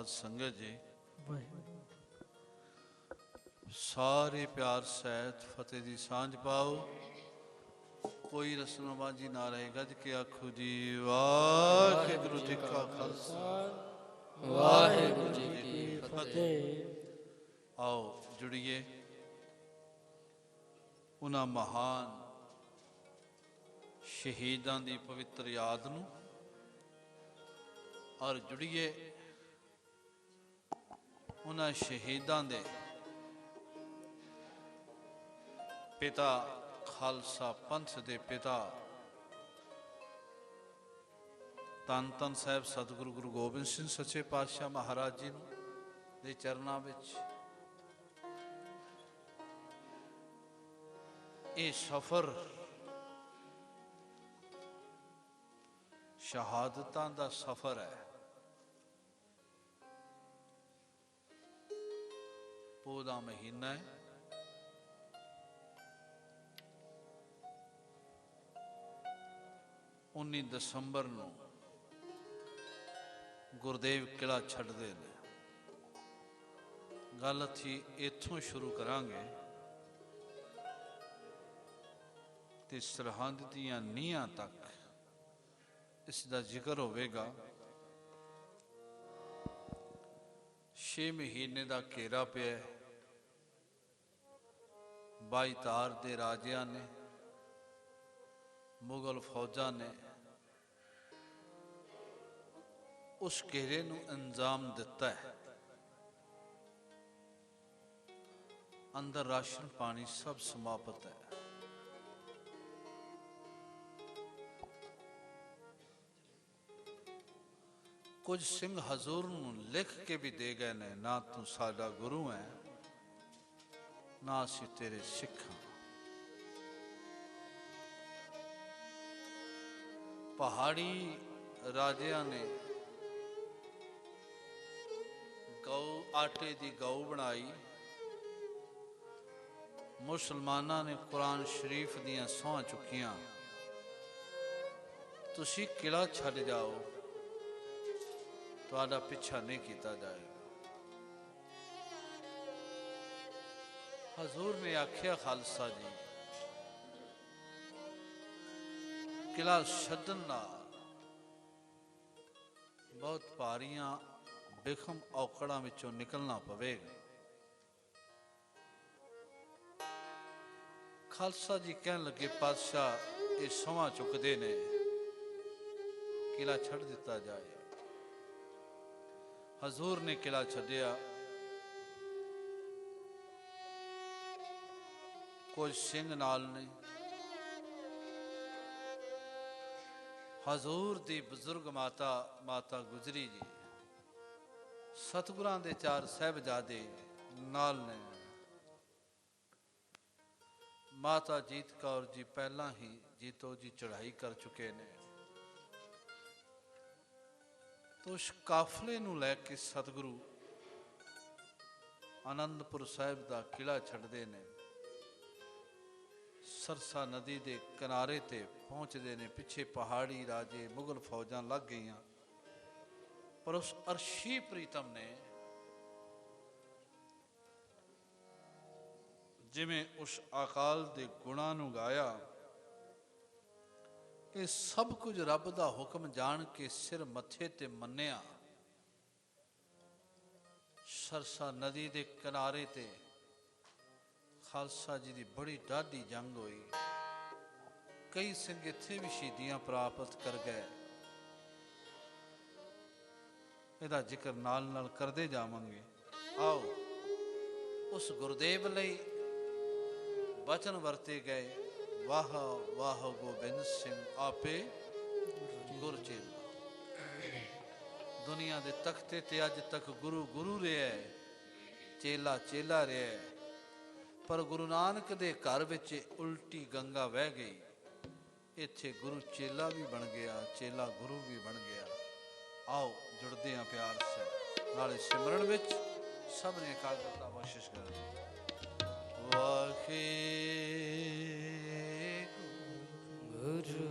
साध संगत जी, सारे प्यार सहित फतेह दी सांझ पाओ। कोई रस्मबाजी ना रहे। गज के आखो जी वाहिगुरु जी का खालसा वाहिगुरु जी की फतेह। आओ जुड़िए उन्हां महान शहीदां दी पवित्र याद नूं और जुड़िए उन्हां शहीदां दे पिता खालसा पंथ दे पिता धन धन साहब सतगुरु गुरु गोबिंद सिंह सच्चे पातशाह महाराज जी दे चरनां विच ये सफर शहादतां दा सफर है। पौह दा महीना है। उन्नी दसंबर नूं गुरदेव किला छड्डदे ने। गल असीं इत्थों शुरू करांगे ते सरहंद दीयां नीहां तक इसका जिक्र होवेगा। 6 महीने का घेरा पिया। 22 तार दे राजियां ने, मुगल फौजा ने उस घेरे नूं अंजाम दिता है। अंदर राशन पानी सब समाप्त है। कुछ सिंह हजूर नूं लिख के भी दे गए ने, ना तू साडा गुरु है ना असीं तेरे सिख हां। पहाड़ी राजियां ने गौ आटे की गौ बनाई। मुसलमाना ने कुरान शरीफ दियां सौं चुकियां, तुसी किला छड्ड जाओ, तुहाडा पिछा नहीं किया जाएगा। हजूर ने आख्या खालसा जी किला छड्डण नाल बहुत भारियां बेखम औकड़ां विचों निकलना पवेगा। खालसा जी कहन लगे पातशाह ये सौं चुकते ने, किला छड्ड दिता जाए। हजूर ने किला छड्डिया। कुछ सिंह नाल ने। हजूर दी बुजुर्ग माता माता गुजरी जी, सतगुरां दे 4 साहिबजादे नाल ने। माता जीत कौर जी पहला ही जीतो जी चढ़ाई कर चुके ने। तो उस काफले नूं लैके सतगुरु आनंदपुर साहिब का किला छड्डदे ने। सरसा नदी के किनारे ते पहुंचते ने। पिछे पहाड़ी राजे मुगल फौजा लग गई, पर उस अर्शी प्रीतम ने जिमें उस अकाल के गुणा नूं गाया। ये सब कुछ रब का हुक्म जान के सिर मथे ते मन्निया। सरसा नदी के किनारे ते खालसा जी की बड़ी डाढ़ी जंग हुई। कई सिंह इत्थे भी शहीदियां प्राप्त कर गए। इहदा जिक्र नाल नाल करते जावांगे। आओ उस गुरदेव लई वचन वरते गए, वाह वाह गोबिंद सिंह आपे गुर चेला। दुनिया के तख्ते ते अज तक गुरु गुरु रहा है, चेला चेला रहा है। पर गुरु नानक दे घर विच उल्टी गंगा बह गई। इत्थे गुरु चेला भी बन गया, चेला गुरु भी बन गया। आओ जुड़ते हैं प्यार से नाले सिमरन विच। सब ने एकाग्रता कोशिश कर। वाहे गुरु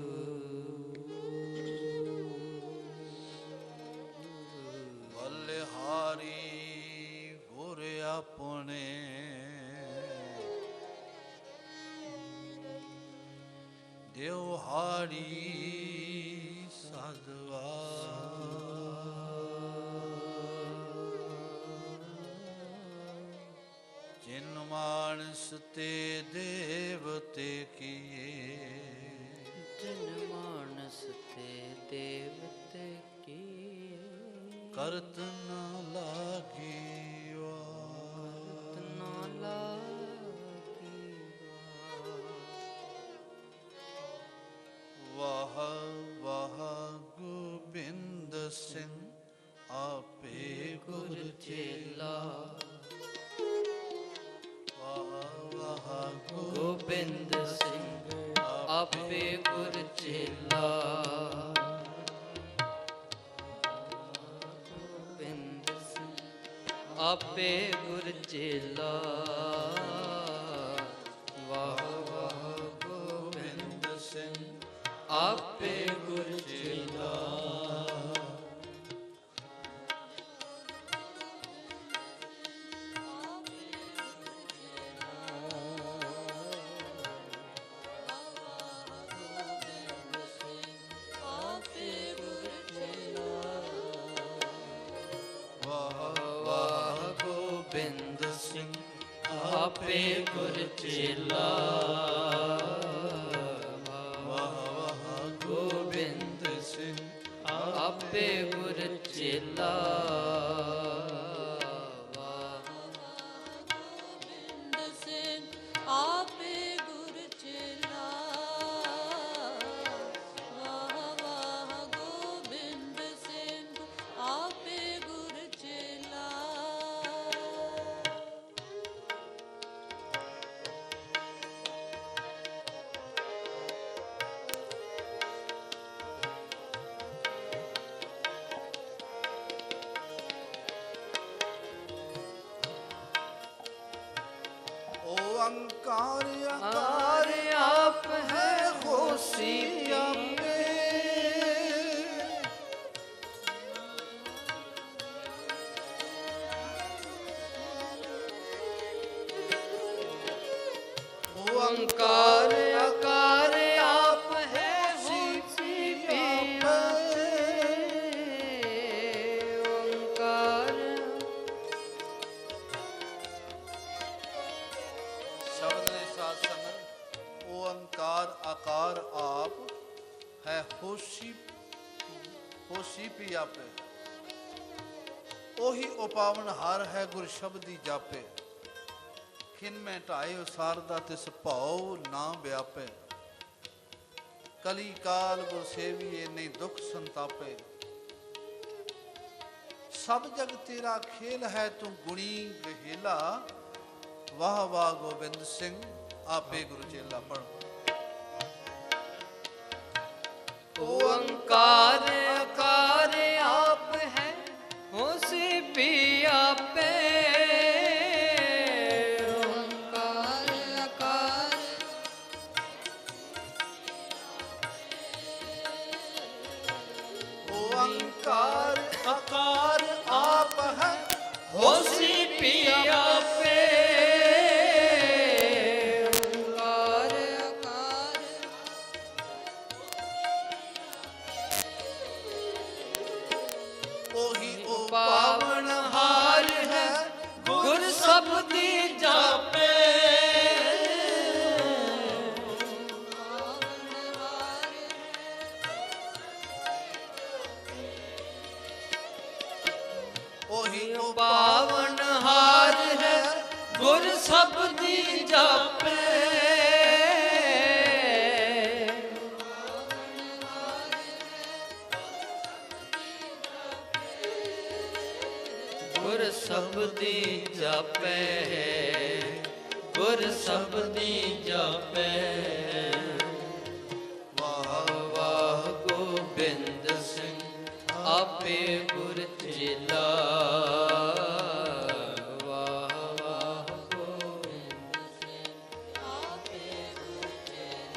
बलिहारी ਪੁਣੇ ਦਿਵਹਾਰੀ ਸਾਧਵਾ ਜਿਨ ਮਾਨਸ ਤੇ ਦੇਵਤੇ ਕੀਏ जिन मानस ते देवते की ਕਰਤ ਨ ਲਾਗੀਵਾ तना लागी ਵਾਹ ਵਾਹ ਗੋਬਿੰਦ ਸਿੰਘ ਆਪੇ ਗੁਰ ਚੇਲਾ ਵਾਹ ਵਾਹ गोबिंद सिंह आपे गुर चेला गोबिंद सिंह आपे गुर चेला वाह वाह ਗੋਬਿੰਦ ਸਿੰਘ आपे गुर चेला ਗੋਬਿੰਦ ਸਿੰਘ आपे गुर चेला ਵਾਹ ਵਾਹ गोबिंद ਸਿੰਘ आपे गुर चेला गोबिंद सिंह आपे गुर चेला वाह वाह गोबिंद सिंह आपे गुर चेला ओंकार आकार आप है होशी आपे ओंकार आकार आप है होशी ओंकार शब्द ने साथ संगत ओंकार आकार आप है होशी पी आपे ओही उपावन हार है गुर शब्दी जापे खिन में ढाए उसारदा तिस भाव ना व्यापे कली काल गुर सेविए नहीं दुख संतापे सब जग तेरा खेल है तू गुणी गहेला वाह वाह गोबिंद सिंह आपे गुरु चेला पढ़ ओंकार आकार आप है होशी भी आपे ओंकार आकार ओंकार आकार आप है होशी भी आपे ओंकार आकार ओही ओ पावन हार है गुर शब्दी जापे ओही ओ पावन हार है गुर शब्दी जापे गुर शब्दी जापे गुर शब्दी जापे वाह वाह गोबिंद सिंह आपे गुर चेला वाह वाह गोबिंद सिंह आपे गुर चेला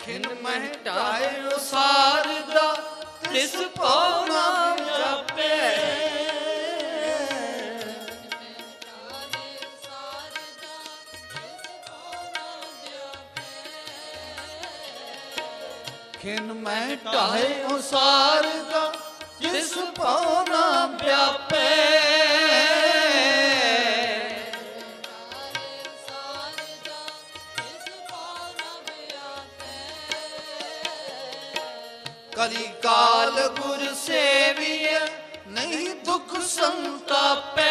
ਖਿਨ ਮਹਿ ਢਾਏ ਉਸਾਰ ਦਾ ਤਿਸ ਭਉ ਨਾ ਜਾਪੇ। ਖਿਨ ਮੈਂ ਢਾਏ ਉਸਾਰ ਦਾ ਜਿਸ ਭਉ ਨਾ ਵਿਆਪੇ। ਕਲੀ ਕਾਲ ਗੁਰ ਸੇਵੀਐ ਨਹੀਂ ਦੁਖ ਸੰਤਾਪੈ।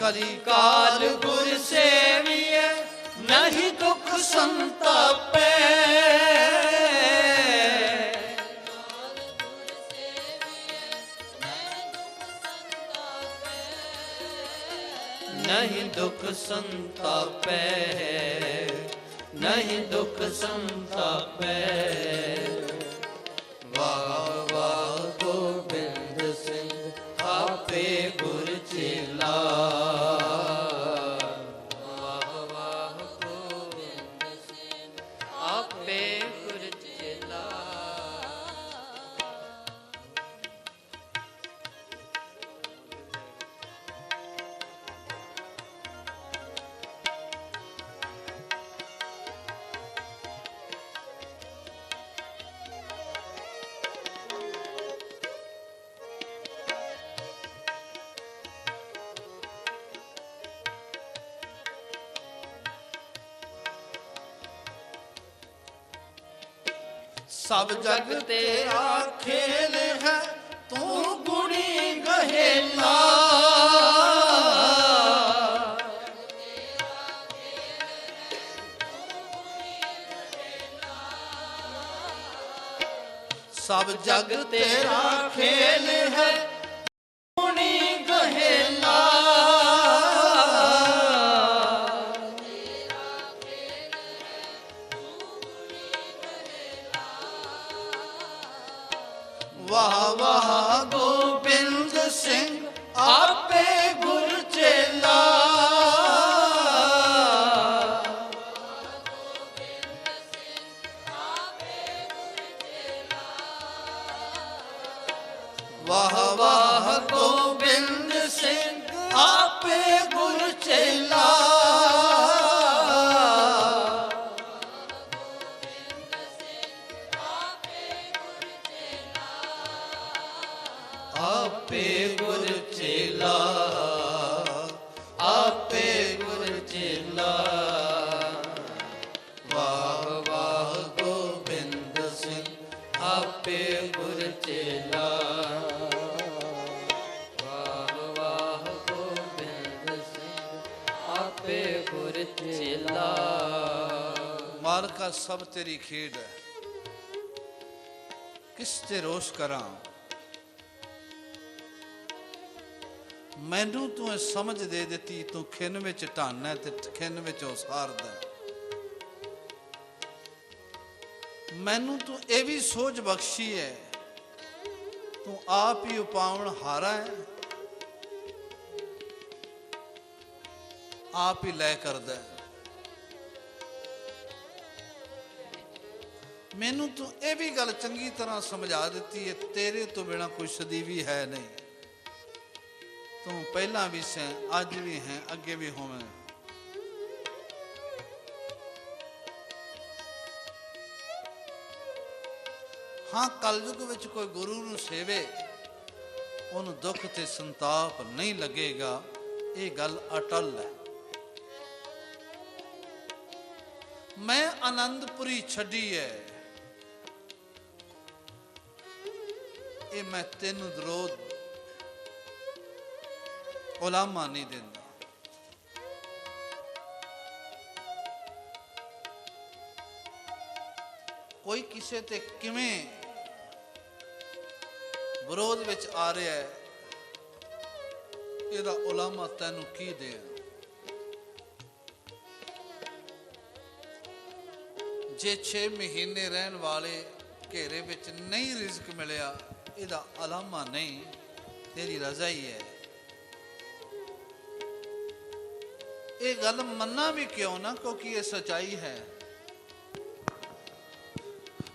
ਕਲੀ ਕਾਲ ਗੁਰ ਸੇਵੀਐ ਨਹੀਂ ਦੁਖ ਸੰਤਾਪੈ। ਨਹੀਂ ਦੁਖ ਸੰਤਾਪੈ। ਨਹੀਂ ਦੁਖ ਸੰਤਾਪੈ। ਵਾਹ ਵਾਹ ਗੋਬਿੰਦ ਸਿੰਘ ਆਪੇ ਗੁਰ ਚੇਲਾ। ਵਾਹ ਵਾਹ ਗੋਬਿੰਦ ਸਿੰਘ ਆਪੇ ਗੁਰ ਚੇਲਾ। ਸਭ ਜਗ ਤੇਰਾ ਖੇਲ ਹੈ ਤੂੰ ਗੁਣੀ ਗਹੇਲਾ। ਸਭ ਜਗ ਤੇਰਾ ਖੇਲ ਹੈ ਗੁਣੀ ਗਹੇਲਾ। ਵਾਹ ਵਾਹ ਗੋਬਿੰਦ ਸਿੰਘ ਆਪੇ ਗੁਰ ਚੇਲਾ। ਵਾਹ ਵਾਹ ਗੋਬਿੰਦ ਸਿੰਘ ਆਪੇ ਗੁਰ ਚੇਲਾ। ਆਪੇ ਗੁਰ ਚੇਲਾ। ਆਪੇ ਗੁਰ ਚੇਲਾ। ਵਾਹ ਵਾਹ ਗੋਬਿੰਦ ਸਿੰਘ ਆਪੇ ਗੁਰ ਚੇਲਾ। ਵਾਹ ਵਾਹ ਗੋਬਿੰਦ ਸਿੰਘ ਆਪੇ ਗੁਰ ਚੇਲਾ। ਮਾਲਕਾ ਸਭ ਤੇਰੀ ਖੇਡ ਹੈ, ਕਿਸ ਤੇ ਰੋਸ਼ ਕਰਾਂ। ਮੈਨੂੰ ਤੂੰ ਇਹ ਸਮਝ ਦੇ ਦਿੱਤੀ, ਤੂੰ ਖਿੰਨ ਵਿੱਚ ਢਾਨ ਹੈ ਤੇ ਖਿੰਨ ਵਿੱਚ ਉਸਾਰਦਾ। ਮੈਨੂੰ ਤੂੰ ਇਹ ਵੀ ਸੋਚ ਬਖਸ਼ੀ ਹੈ, ਤੂੰ ਆਪ ਹੀ ਉਪਾਵਣ ਹਾਰਾ ਹੈ, ਆਪ ਹੀ ਲੈ ਕਰਦਾ ਹੈ। ਮੈਨੂੰ ਤੂੰ ਇਹ ਵੀ ਗੱਲ ਚੰਗੀ ਤਰ੍ਹਾਂ ਸਮਝਾ ਦਿੱਤੀ ਹੈ, ਤੇਰੇ ਤੋਂ ਬਿਨਾ ਕੋਈ ਸਦੀਵੀ ਹੈ ਨਹੀਂ। ਤੂੰ ਪਹਿਲਾਂ ਵੀ ਸੈਂ, ਅੱਜ ਵੀ ਹੈ, ਅੱਗੇ ਵੀ ਹੋਵੇਂ। ਹਾਂ, ਕਲਯੁਗ ਵਿੱਚ ਕੋਈ ਗੁਰੂ ਨੂੰ ਸੇਵੇ, ਉਹਨੂੰ ਦੁੱਖ ਤੇ ਸੰਤਾਪ ਨਹੀਂ ਲੱਗੇਗਾ, ਇਹ ਗੱਲ ਅਟਲ ਹੈ। ਮੈਂ ਆਨੰਦਪੁਰੀ ਛੱਡੀ ਹੈ, ਇਹ ਮੈਂ ਤੈਨੂੰ ਦਰੋਦ ਉਲਾਮਾ ਨਹੀਂ ਦਿੰਦਾ। ਕੋਈ ਕਿਸੇ ਤੇ ਕਿਵੇਂ ਵਿਰੋਧ ਵਿੱਚ ਆ ਰਿਹਾ ਹੈ, ਇਹਦਾ ਉਲਾਮਾ ਤੈਨੂੰ ਕੀ ਦੇ। ਜੇ 6 ਮਹੀਨੇ ਰਹਿਣ ਵਾਲੇ ਘੇਰੇ ਵਿੱਚ ਨਹੀਂ ਰਿਜ਼ਕ ਮਿਲਿਆ, ਇਹਦਾ ਉਲਾਮਾ ਨਹੀਂ। तेरी रजा ही है। ये गल मन्ना भी क्यों ना, क्योंकि ये सच्चाई है।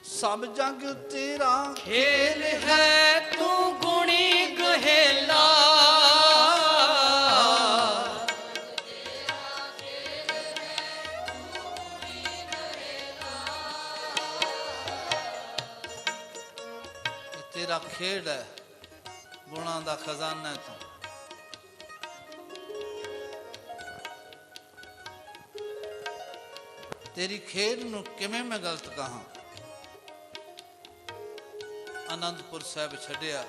सब जग तेरा खेल है तू गुणी गहेला, तेरा खेड है, गुणा दा खजाना है तू। तेरी खेड नूं किवें मैं गलत कहां। आनंदपुर साहब छड्डिया,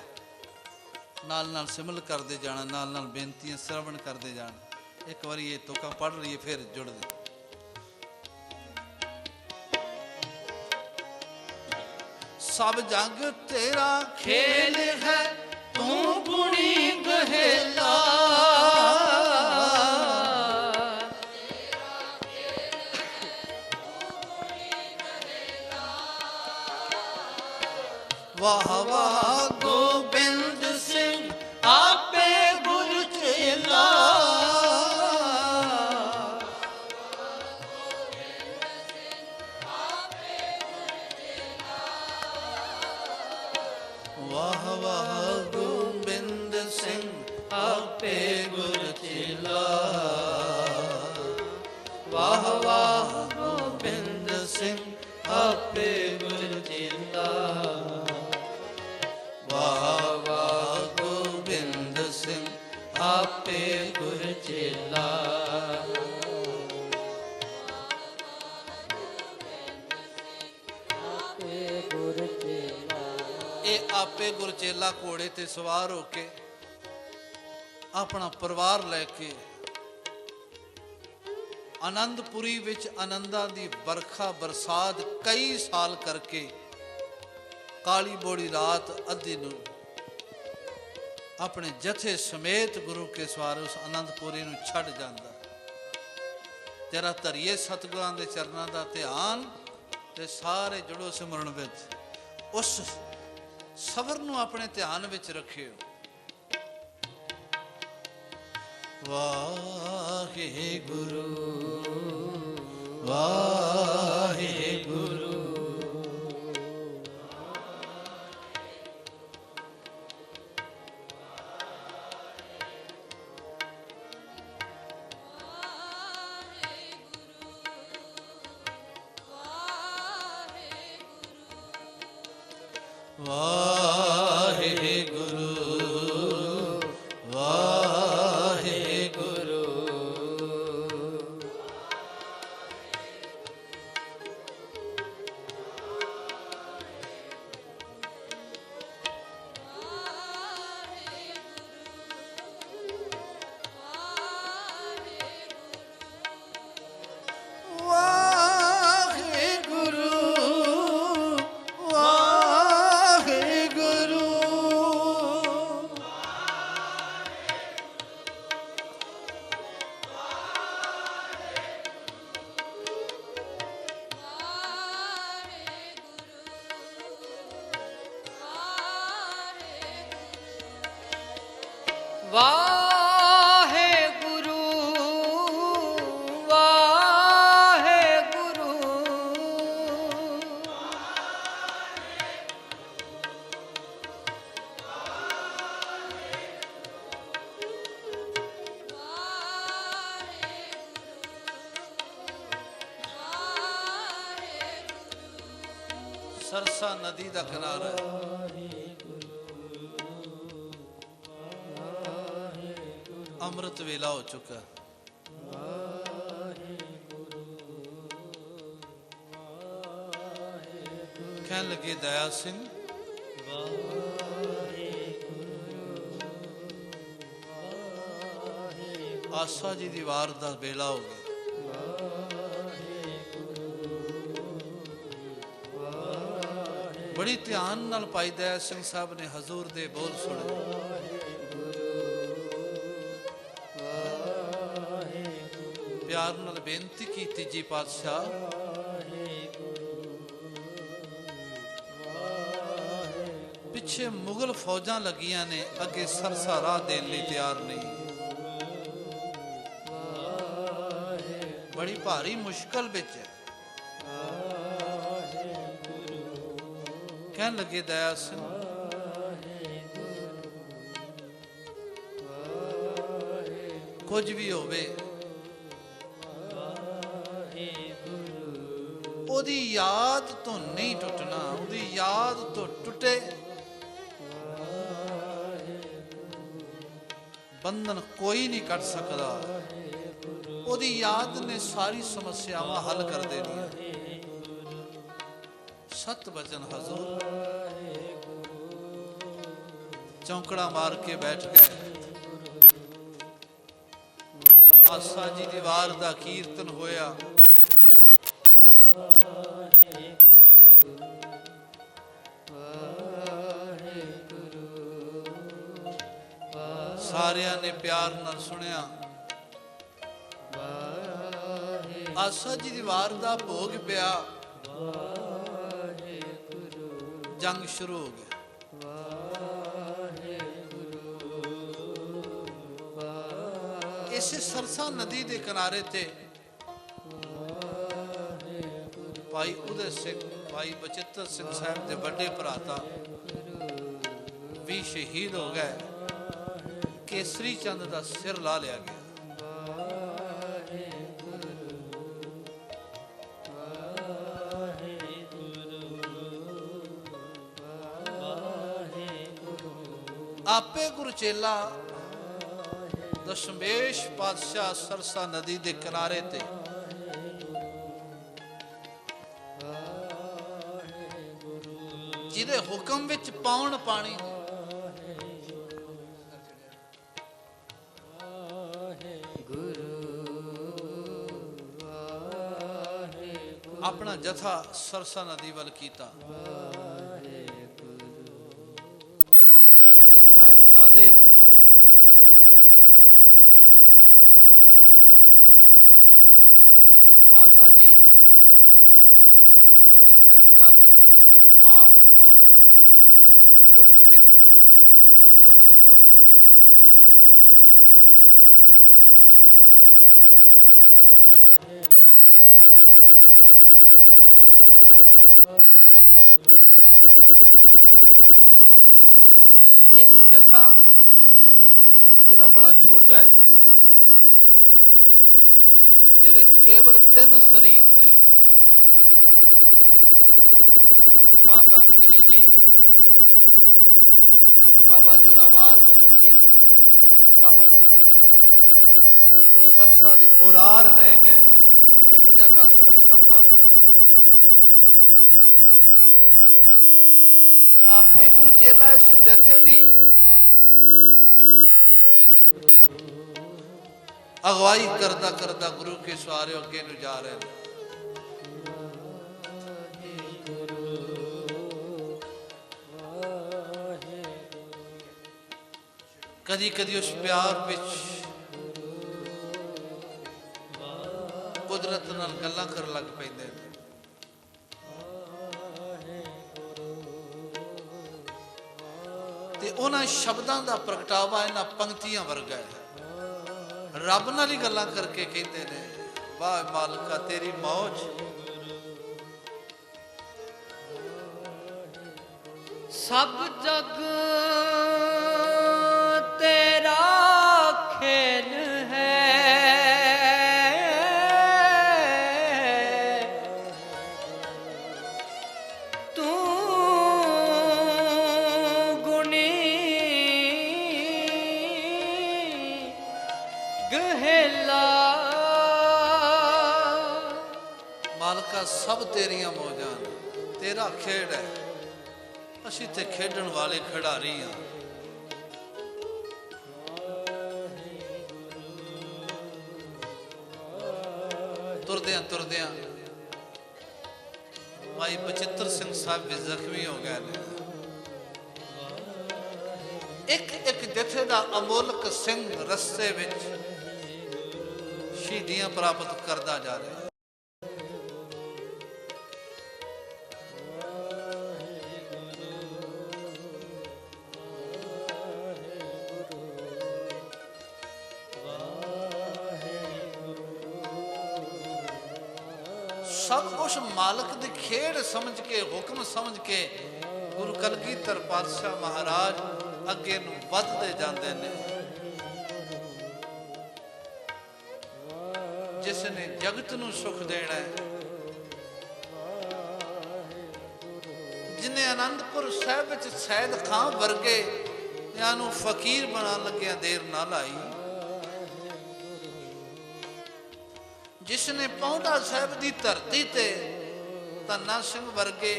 नाल नाल सिमल करते जाना, नाल नाल बेनतियां श्रवण करते जाना। एक बार ये तुका पढ़ रही है, फिर जुड़ दे। सब जग तेरा खेल है तू गुणी गहेला, वाह वाह गोबिंद सिंह आपे गुर चेला, वाह वाह गोबिंद सिंह आपे गुर चेला, वाह वाह गोबिंद सिंह आपे गुर चेला, वाह वाह गोबिंद सिंह आपे गुर चेला, ਇਹ ਆਪੇ ਗੁਰਚੇਲਾ ਘੋੜੇ ਤੇ ਸਵਾਰ ਹੋ ਕੇ ਆਪਣਾ ਪਰਿਵਾਰ ਲੈ ਕੇ ਆਨੰਦਪੁਰੀ ਵਿੱਚ ਆਨੰਦਾਂ ਦੀ ਬਰਖਾ ਬਰਸਾਤ ਕਈ ਸਾਲ ਕਰਕੇ ਕਾਲੀ ਬੋੜੀ ਰਾਤ ਅੱਧੀ ਨੂੰ ਆਪਣੇ ਜਥੇ ਸਮੇਤ ਗੁਰੂ ਕੇ ਸਵਾਰ ਉਸ ਆਨੰਦਪੁਰੀ ਨੂੰ ਛੱਡ ਜਾਂਦਾ। ਜਰਾ ਧਰੀਏ ਸਤਿਗੁਰਾਂ ਦੇ ਚਰਨਾਂ ਦਾ ਧਿਆਨ ਤੇ ਸਾਰੇ ਜੁੜੋ ਸਿਮਰਨ ਵਿੱਚ। ਉਸ ਸਬਰ ਨੂੰ ਆਪਣੇ ਧਿਆਨ ਵਿੱਚ ਰੱਖਿਓ। ਵਾਹਿਗੁਰੂ ਵਾਹਿਗੁਰੂ ਵਾਹਿਗੁਰੂ ਵਾਹਿਗੁਰੂ ਵਾਹਿਗੁਰੂ ਵਾਹਿਗੁਰੂ सरसा नदी का किनारा है। अमृत वेला हो चुका। कहने लगे दया सिंह आसा जी दी वार दा वेला हो गया। बड़ी ध्यान नाल भाई दया सिंह साहब ने हजूर दे बोल सुने। प्यार नाल बेनती की तीजी पातशाह ਪਿੱਛੇ ਮੁਗਲ ਫੌਜਾਂ ਲੱਗੀਆਂ ਨੇ, ਅੱਗੇ ਸਰਸਾ ਰਾਹ ਦੇਣ ਲਈ ਤਿਆਰ ਨਹੀਂ। ਬੜੀ ਭਾਰੀ ਮੁਸ਼ਕਲ ਵਿੱਚ ਹੈ। ਕਹਿਣ ਲੱਗੇ ਦਇਆ ਸਿੰਘ, ਕੁਝ ਵੀ ਹੋਵੇ ਉਹਦੀ ਯਾਦ ਤੋਂ ਨਹੀਂ ਟੁੱਟਣਾ, ਉਹਦੀ ਯਾਦ ਤੋਂ ਟੁੱਟੇ ਬੰਧਨ ਕੋਈ ਨਹੀਂ ਕੱਟ ਸਕਦਾ। ਉਹਦੀ ਯਾਦ ਨੇ ਸਾਰੀ ਸਮੱਸਿਆਵਾਂ ਹੱਲ ਕਰ ਦੇਣੀਆਂ। ਸਤ ਬਚਨ ਹਜ਼ੂਰ ਚੌਂਕੜਾ ਮਾਰ ਕੇ ਬੈਠ ਗਏ। ਆਸਾ ਜੀ ਦੀ ਵਾਰ ਦਾ ਕੀਰਤਨ ਹੋਇਆ। ਸਾਰਿਆਂ ਨੇ ਪਿਆਰ ਨਾਲ ਸੁਣਿਆ। ਆਸਾ ਜੀ ਦੀ ਵਾਰ ਦਾ ਭੋਗ ਪਿਆ। ਜੰਗ ਸ਼ੁਰੂ ਹੋ ਗਿਆ। ਇਸੇ ਸਰਸਾ ਨਦੀ ਦੇ ਕਿਨਾਰੇ ਤੇ ਭਾਈ ਉਦੈ ਸਿੰਘ, ਭਾਈ ਬਚਿੱਤਰ ਸਿੰਘ ਸਾਹਿਬ ਦੇ ਵੱਡੇ ਭਰਾਤਾ ਵੀ ਸ਼ਹੀਦ ਹੋ ਗਏ। ਕੇਸਰੀ ਚੰਦ ਦਾ ਸਿਰ ਲਾ ਲਿਆ ਗਿਆ। ਆਪੇ ਗੁਰਚੇਲਾ ਦਸ਼ਮੇਸ਼ ਪਾਤਸ਼ਾਹ ਸਰਸਾ ਨਦੀ ਦੇ ਕਿਨਾਰੇ ਤੇ ਜਿਹਦੇ ਹੁਕਮ ਵਿੱਚ ਪਾਉਣ ਪਾਣੀ ਆਪਣਾ ਜਥਾ ਸਰਸਾ ਨਦੀ ਵੱਲ ਕੀਤਾ। ਵੱਡੇ ਸਾਹਿਬਜ਼ਾਦੇ ਮਾਤਾ ਜੀ, ਵੱਡੇ ਸਾਹਿਬਜ਼ਾਦੇ, ਗੁਰੂ ਸਾਹਿਬ ਆਪ ਔਰ ਕੁਝ ਸਿੰਘ ਸਰਸਾ ਨਦੀ ਪਾਰ ਕਰ ਗਏ। ਠੀਕ ਕਰ ਜਾ। ਇੱਕ ਜਥਾ ਜਿਹੜਾ ਬੜਾ ਛੋਟਾ ਹੈ, ਜਿਹੜੇ ਕੇਵਲ 3 ਸਰੀਰ ਨੇ, ਮਾਤਾ ਗੁਜਰੀ ਜੀ, ਬਾਬਾ ਜੋਰਾਵਰ ਸਿੰਘ ਜੀ, ਬਾਬਾ ਫਤਿਹ ਸਿੰਘ, ਉਹ ਸਰਸਾ ਦੇ ਉਰਾਰ ਰਹਿ ਗਏ। ਇੱਕ ਜਥਾ ਸਰਸਾ ਪਾਰ ਕਰ ਗਿਆ। ਆਪੇ ਗੁਰਚੇਲਾ ਇਸ ਜਥੇ ਦੀ ਅਗਵਾਈ ਕਰਦਾ ਕਰਦਾ ਗੁਰੂ ਕੇ ਸਵਾਰੇ ਅੱਗੇ ਨੂੰ ਜਾ ਰਹੇ ਨੇ। ਕਦੀ ਕਦੀ ਉਸ ਪਿਆਰ ਵਿੱਚ ਕੁਦਰਤ ਨਾਲ ਗੱਲਾਂ ਕਰਨ ਲੱਗ ਪੈਂਦੇ ਨੇ। ਤੇ ਉਹਨਾਂ ਸ਼ਬਦਾਂ ਦਾ ਪ੍ਰਗਟਾਵਾ ਇਹਨਾਂ ਪੰਕਤੀਆਂ ਵਰਗਾ ਹੈ। ਰੱਬ ਨਾਲ ਹੀ ਗੱਲਾਂ ਕਰਕੇ ਕਹਿੰਦੇ ਨੇ, ਵਾਹ ਮਾਲਕਾ ਤੇਰੀ ਮੌਜ, ਸਭ ਜਗ ਤੇਰਾ ਖੇਲ ਹੈ, ਤੂੰ ਗੁਣੀ ਗਹਿਲਾ। ਮਾਲਕਾ ਸਭ ਤੇਰੀਆਂ ਮੌਜਾਂ ਨੇ, ਤੇਰਾ ਖੇਡ ਹੈ। ਅਸੀਂ ਤੇ ਖੇਡਣ ਵਾਲੇ ਖਿਡਾਰੀ ਹਾਂ। ਤੁਰਦਿਆਂ ਤੁਰਦਿਆਂ ਭਾਈ ਬਚਿੱਤਰ ਸਿੰਘ ਸਾਹਿਬ ਵੀ ਜ਼ਖਮੀ ਹੋ ਗਏ ਨੇ। ਇੱਕ ਇੱਕ ਜਥੇ ਦਾ ਅਮੋਲਕ ਸਿੰਘ ਰਸਤੇ ਵਿੱਚ ਸ਼ਹੀਦੀਆਂ ਪ੍ਰਾਪਤ ਕਰਦਾ ਜਾ ਰਿਹਾ। ਸਭ ਕੁਛ ਮਾਲਕ ਦੀ ਖੇਡ ਸਮਝ ਕੇ, ਹੁਕਮ ਸਮਝ ਕੇ ਗੁਰੂ ਕਲਗੀਧਰ ਪਾਤਸ਼ਾਹ ਮਹਾਰਾਜ ਅੱਗੇ ਨੂੰ ਵੱਧਦੇ ਜਾਂਦੇ ਨੇ। ਜਿਸ ਨੇ ਜਗਤ ਨੂੰ ਸੁਖ ਦੇਣਾ ਹੈ, ਜਿਨੇ ਆਨੰਦਪੁਰ ਸਾਹਿਬ ਵਿੱਚ ਸੈਦ ਖਾਂ ਵਰਗੇ ਇਹਨਾਂ ਨੂੰ ਫਕੀਰ ਬਣਾਉਣ ਲੱਗਿਆ ਦੇਰ ਨਾ ਲਾਈ, ਜਿਸ ਨੇ ਪੌਂਟਾ ਸਾਹਿਬ ਦੀ ਧਰਤੀ ਤੇ ਧੰਨਾ ਸਿੰਘ ਵਰਗੇ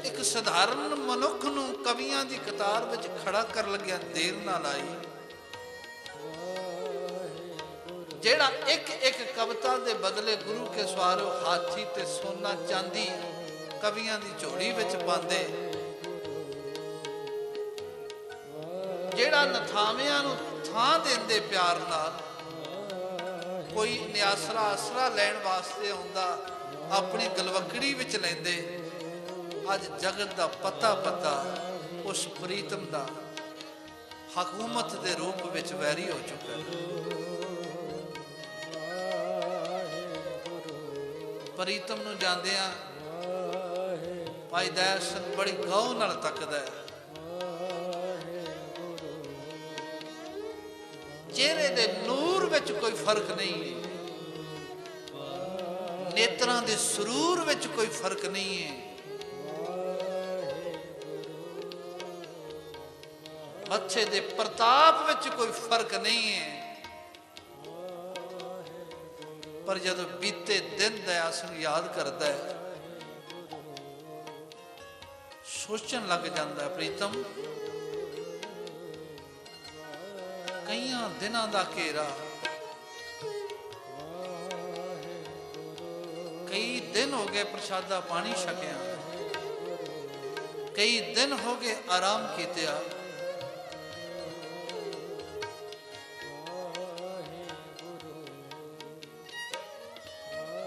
ਇੱਕ ਸਧਾਰਨ ਮਨੁੱਖ ਨੂੰ ਕਵੀਆਂ ਦੀ ਕਤਾਰ ਵਿੱਚ ਖੜਾ ਕਰ ਲੱਗਿਆ ਦੇਰ ਨਾ ਲਾਈ, ਜਿਹੜਾ ਇੱਕ ਇੱਕ ਕਵਿਤਾ ਦੇ ਬਦਲੇ ਗੁਰੂ ਕੇ ਸਵਾਰੋ ਹਾਥੀ ਤੇ ਸੋਨਾ ਚਾਂਦੀ ਕਵੀਆਂ ਦੀ ਝੋਲੀ ਵਿੱਚ ਪਾਉਂਦੇ, ਜਿਹੜਾ ਨਥਾਵਿਆਂ ਨੂੰ ਥਾਂ ਦਿੰਦੇ ਪਿਆਰ ਨਾਲ, ਕੋਈ ਨਿਆਸਰਾ ਆਸਰਾ ਲੈਣ ਵਾਸਤੇ ਆਉਂਦਾ ਆਪਣੀ ਗਲਵਕੜੀ ਵਿੱਚ ਲੈਂਦੇ। ਅੱਜ ਜਗਤ ਦਾ ਪਤਾ ਪਤਾ ਉਸ ਪ੍ਰੀਤਮ ਦਾ ਹਕੂਮਤ ਦੇ ਰੂਪ ਵਿੱਚ ਵੈਰੀ ਹੋ ਚੁੱਕਾ ਹੈ। ਪ੍ਰੀਤਮ ਨੂੰ ਜਾਂਦਿਆਂ ਭਾਈ ਦਇਆ ਸਿੰਘ ਬੜੀ ਗੌਰ ਨਾਲ ਤੱਕਦਾ ਹੈ। ਚਿਹਰੇ ਦੇ ਨੂਰ ਵਿੱਚ ਕੋਈ ਫਰਕ ਨਹੀਂ ਹੈ, ਨੇਤਰਾਂ ਦੇ ਸਰੂਰ ਵਿੱਚ ਕੋਈ ਫਰਕ ਨਹੀਂ ਹੈ, ਮੱਥੇ ਦੇ ਪ੍ਰਤਾਪ ਵਿੱਚ ਕੋਈ ਫਰਕ ਨਹੀਂ ਹੈ। ਪਰ ਜਦੋਂ ਬੀਤੇ ਦਿਨ ਦਇਆ ਸਿੰਘ ਯਾਦ ਕਰਦਾ ਹੈ, ਸੋਚਣ ਲੱਗ ਜਾਂਦਾ ਪ੍ਰੀਤਮ, ਕਈਆਂ ਦਿਨਾਂ ਦਾ ਘੇਰਾ, ਕਈ ਦਿਨ ਹੋ ਗਏ ਪ੍ਰਸ਼ਾਦਾ ਪਾਣੀ ਛਕਿਆ, ਕਈ ਦਿਨ ਹੋ ਗਏ ਆਰਾਮ ਕੀਤਿਆ,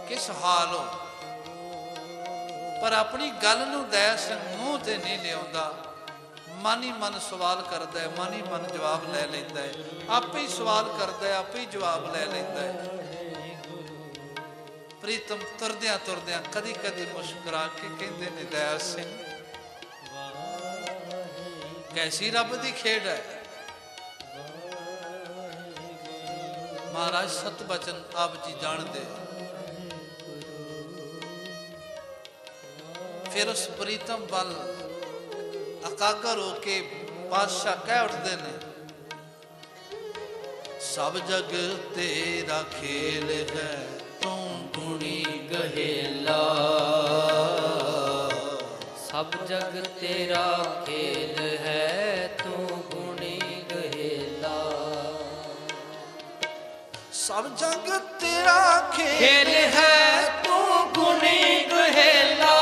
ਕਿਸ ਹਾਲ ਹੋ। ਪਰ ਆਪਣੀ ਗੱਲ ਨੂੰ ਦਇਆ ਸਿੰਘ ਮੂੰਹ ਤੇ ਨਹੀਂ ਲਿਆਉਂਦਾ, ਮਨ ਹੀ ਮਨ ਸਵਾਲ ਕਰਦਾ ਹੈ, ਮਨ ਹੀ ਮਨ ਜਵਾਬ ਲੈ ਲੈਂਦਾ ਹੈ, ਆਪੇ ਹੀ ਸਵਾਲ ਕਰਦਾ ਹੈ, ਆਪੇ ਹੀ ਜਵਾਬ ਲੈ ਲੈਂਦਾ ਹੈ। ਪ੍ਰੀਤਮ ਤੁਰਦਿਆਂ ਤੁਰਦਿਆਂ ਕਦੀ ਕਦੀ ਮੁਸਕਰਾ ਕੇ ਕਹਿੰਦੇ ਨੇ, ਦਇਆ ਸਿੰਘ ਕੈਸੀ ਰੱਬ ਦੀ ਖੇਡ ਹੈ। ਮਹਾਰਾਜ ਸਤ ਬਚਨ ਆਪ ਜੀ ਜਾਣਦੇ। ਫਿਰ ਉਸ ਪ੍ਰੀਤਮ ਵੱਲ ਅਕਾਗਰ ਹੋ ਕੇ ਬਾਦਸ਼ਾਹ ਕਹਿ ਉੱਠਦੇ ਨੇ, ਸਭ ਜਗ ਤੇਰਾ ਖੇਲ ਹੈ, ਤੂੰ ਗੁਣੀ ਗਹੇਲਾ। ਸਭ ਜਗ ਤੇਰਾ ਖੇਲ ਹੈ, ਤੂੰ ਗੁਣੀ ਗਹੇਲਾ। ਸਭ ਜਗ ਤੇਰਾ ਖੇਲ ਹੈ, ਤੂੰ ਗੁਣੀ ਗਹੇਲਾ।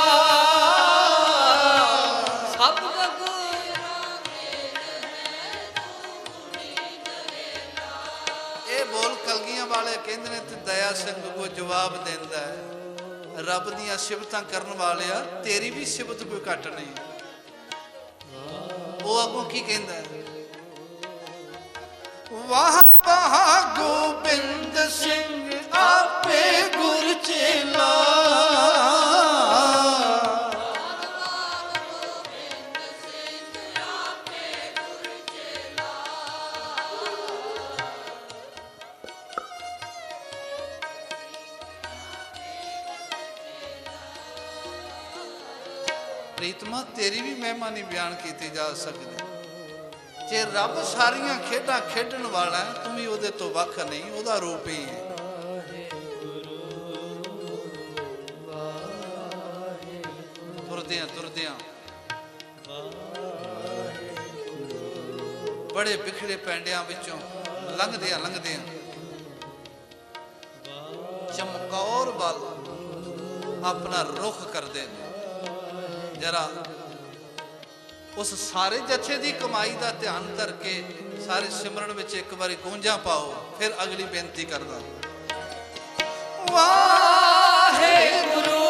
ਸਭ ਜਗ ਇਹ ਬੋਲ ਕਲਗੀਆਂ ਵਾਲੇ ਕਹਿੰਦੇ ਨੇ ਤੇ ਦਇਆ ਸਿੰਘ ਕੋ ਜਵਾਬ ਦਿੰਦਾ ਹੈ, ਰੱਬ ਦੀਆਂ ਸਿਫਤਾਂ ਕਰਨ ਵਾਲਿਆ ਤੇਰੀ ਵੀ ਸਿਫਤ ਕੋਈ ਘੱਟ ਨਹੀਂ। ਉਹ ਅੱਗੋਂ ਕੀ ਕਹਿੰਦਾ ਹੈ, ਵਾਹ ਵਾਹ ਗੋਬਿੰਦ ਸਿੰਘ ਆਪੇ ਗੁਰ ਚੇਲਾ। ਪ੍ਰੀਤਮਾ ਤੇਰੀ ਵੀ ਮਹਿਮਾ ਨਹੀਂ ਬਿਆਨ ਕੀਤੀ ਜਾ ਸਕਦੀ। ਜੇ ਰੱਬ ਸਾਰੀਆਂ ਖੇਡਾਂ ਖੇਡਣ ਵਾਲਾ ਹੈ, ਤੂੰ ਵੀ ਉਹਦੇ ਤੋਂ ਵੱਖ ਨਹੀਂ, ਉਹਦਾ ਰੂਪ ਹੀ ਹੈ। ਤੁਰਦਿਆਂ ਤੁਰਦਿਆਂ ਬੜੇ ਵਿਖੜੇ ਪੈਂਡਿਆਂ ਵਿੱਚੋਂ ਲੰਘਦਿਆਂ ਲੰਘਦਿਆਂ ਚਮਕੌਰ ਵੱਲ ਆਪਣਾ ਰੁਖ ਕਰਦੇ ਨੇ। ਜਰਾ ਉਸ ਸਾਰੇ ਜਥੇ ਦੀ ਕਮਾਈ ਦਾ ਧਿਆਨ ਕਰਕੇ ਸਾਰੇ ਸਿਮਰਨ ਵਿੱਚ ਇੱਕ ਵਾਰੀ ਗੂੰਜਾਂ ਪਾਓ, ਫਿਰ ਅਗਲੀ ਬੇਨਤੀ ਕਰਦਾ। ਵਾਹਿਗੁਰੂ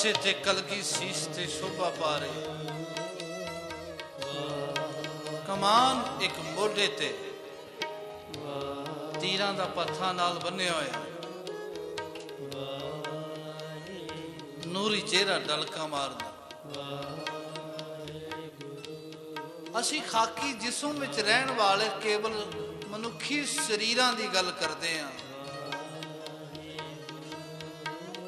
ਬੱਚੇ ਤੇ ਕਲਗੀ ਸੀਸ ਤੇ ਸ਼ੋਭਾ ਪਾ ਰਹੀ। ਕਮਾਨ ਇੱਕ ਮੋਢੇ ਤੇ ਤੀਰਾਂ ਦਾ ਪੱਥਾ ਨਾਲ ਬੰਨਿਆ ਹੋਇਆ, ਨੂਰੀ ਚਿਹਰਾ ਡਲਕਾ ਮਾਰਦਾ। ਅਸੀਂ ਖਾਕੀ ਜਿਸਮ ਵਿੱਚ ਰਹਿਣ ਵਾਲੇ ਕੇਵਲ ਮਨੁੱਖੀ ਸਰੀਰਾਂ ਦੀ ਗੱਲ ਕਰਦੇ ਹਾਂ।